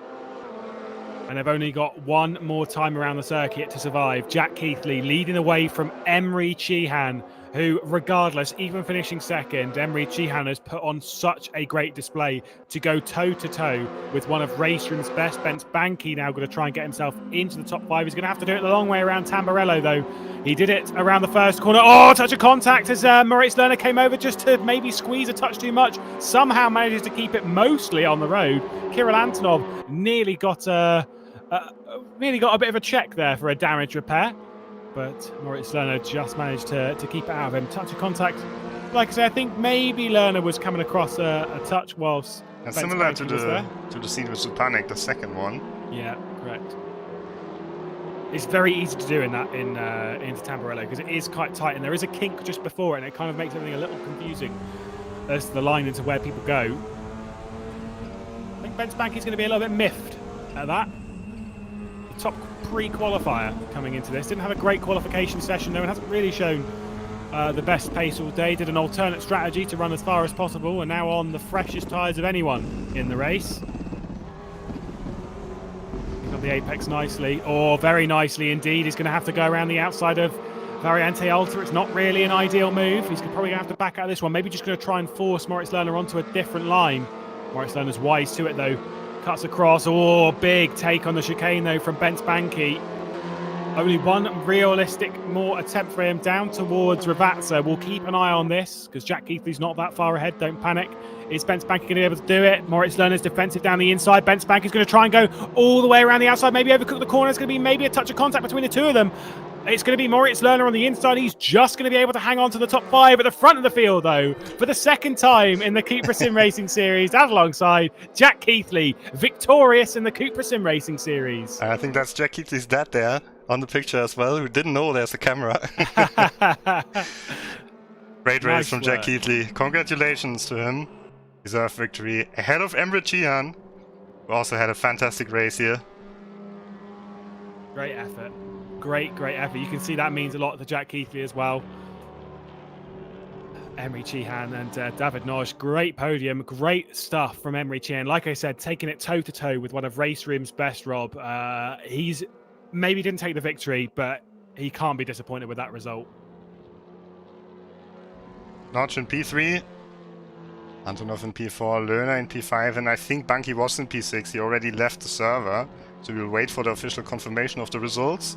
And they've only got one more time around the circuit to survive. Jack Keithley leading away from Emre Cihan, who, regardless, even finishing second, Emre Cihan has put on such a great display to go toe-to-toe with one of race room's best. Bence Banki now going to try and get himself into the top 5. He's going to have to do it the long way around Tamburello, though. He did it around the first corner. Oh, touch of contact as Moritz Lerner came over just to maybe squeeze a touch too much. Somehow manages to keep it mostly on the road. Kirill Antonov nearly got a bit of a check there for a damage repair, but Moritz Lerner just managed to keep it out of him. Touch of contact. Like I say, I think maybe Lerner was coming across a touch whilst similar to the scene with Zupanek, the second one. Yeah, correct. It's very easy to do in into Tamburello because it is quite tight, and there is a kink just before it, and it kind of makes everything a little confusing as to the line into where people go. I think Bence Banki's going to be a little bit miffed at that. Top pre-qualifier coming into this. Didn't have a great qualification session though, and hasn't really shown the best pace all day. Did an alternate strategy to run as far as possible, and now on the freshest tyres of anyone in the race. Got the apex nicely, or very nicely indeed. He's going to have to go around the outside of Variante Alta. It's not really an ideal move. He's probably going to have to back out of this one. Maybe just going to try and force Moritz Lerner onto a different line. Moritz Lerner's wise to it though. Cuts across. Oh, big take on the chicane though from Bence Banki. Only one realistic more attempt for him down towards Ravazza. We'll keep an eye on this because Jack Keithley's not that far ahead. Don't panic. Is Bence Banki going to be able to do it? Moritz Lerner's defensive down the inside. Bence Banki's going to try and go all the way around the outside. Maybe overcook the corner. It's going to be maybe a touch of contact between the two of them. It's going to be Moritz Lerner on the inside. He's just going to be able to hang on to the top 5 at the front of the field, though, for the second time in the CUPRA SimRacing Series, as alongside Jack Keithley, victorious in the CUPRA SimRacing Series. I think that's Jack Keithley's dad there on the picture as well, who didn't know there's a camera. Great race from Jack Keithley. Congratulations to him. Deserved victory ahead of Emre Cihan, who also had a fantastic race here. Great effort. Great effort. You can see that means a lot to Jack Keithley as well. Emre Cihan and David Noch. Great podium. Great stuff from Emre Cihan. Like I said, taking it toe-to-toe with one of Race Room's best, Rob. He's maybe didn't take the victory, but he can't be disappointed with that result. Noch in P3. Antonov in P4, Lerner in P5, and I think Banki was in P6. He already left the server, so we'll wait for the official confirmation of the results.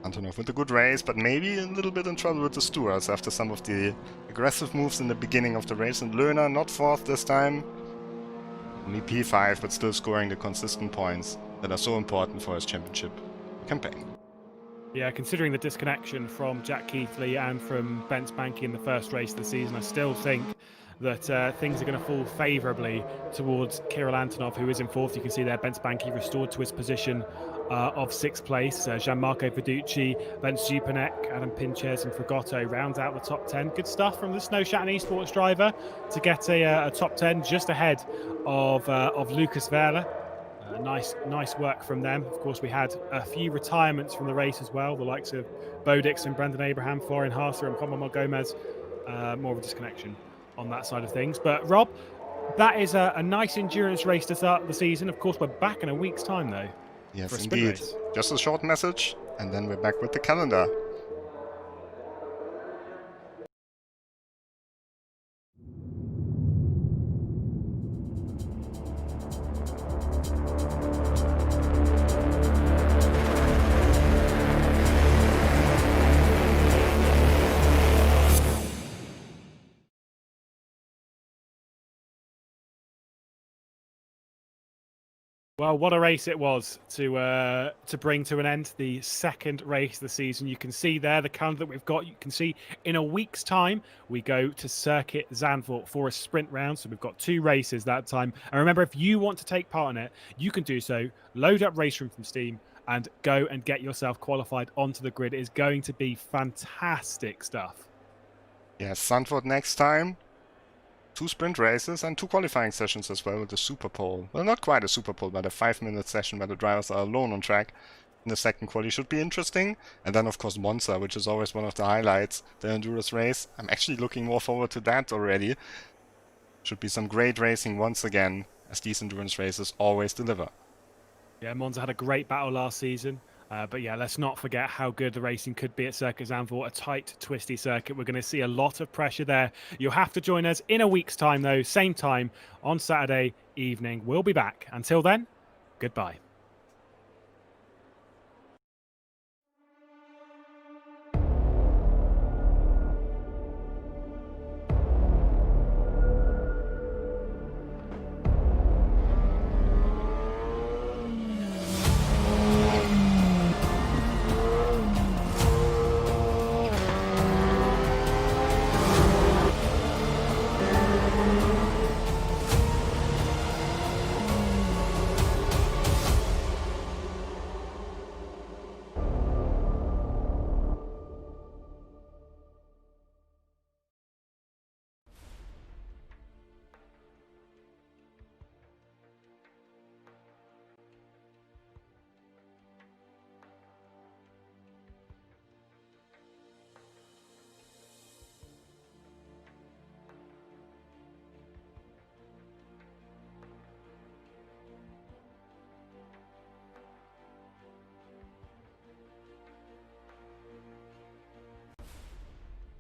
Antonov with a good race, but maybe a little bit in trouble with the stewards after some of the aggressive moves in the beginning of the race. And Lerner not 4th this time. Only P5, but still scoring the consistent points that are so important for his championship campaign. Yeah, considering the disconnection from Jack Keithley and from Bence Banki in the first race of the season, I still think that things are going to fall favourably towards Kirill Antonov, who is in 4th. You can see there Bence Banki restored to his position of 6th place. Gianmarco Verducci, Bence Zupanek, Adam Pinches and Fragotto round out the top 10. Good stuff from the Snow Shattered Esports driver to get a top 10 just ahead of Lucas Verla. Nice work from them. Of course, we had a few retirements from the race as well, the likes of Bodix and Brendan Abraham, Florian Haase and Pomo Gomez. More of a disconnection on that side of things. But Rob, that is a nice endurance race to start the season. Of course, we're back in a week's time though. Yes, indeed. Just a short message, and then we're back with the calendar. Well, what a race it was to bring to an end the second race of the season. You can see there the calendar that we've got. You can see in a week's time, we go to Circuit Zandvoort for a sprint round. So we've got 2 races that time. And remember, if you want to take part in it, you can do so. Load up Race Room from Steam and go and get yourself qualified onto the grid. It is going to be fantastic stuff. Yes, Zandvoort next time. 2 sprint races and 2 qualifying sessions as well with the Super Pole. Well, not quite a Super Pole, but a 5-minute session where the drivers are alone on track in the second quali should be interesting. And then, of course, Monza, which is always one of the highlights, the endurance race. I'm actually looking more forward to that already. Should be some great racing once again, as these endurance races always deliver. Yeah, Monza had a great battle last season. But yeah, let's not forget how good the racing could be at Circuit Zandvoort, a tight, twisty circuit. We're going to see a lot of pressure there. You'll have to join us in a week's time, though, same time on Saturday evening. We'll be back. Until then, goodbye.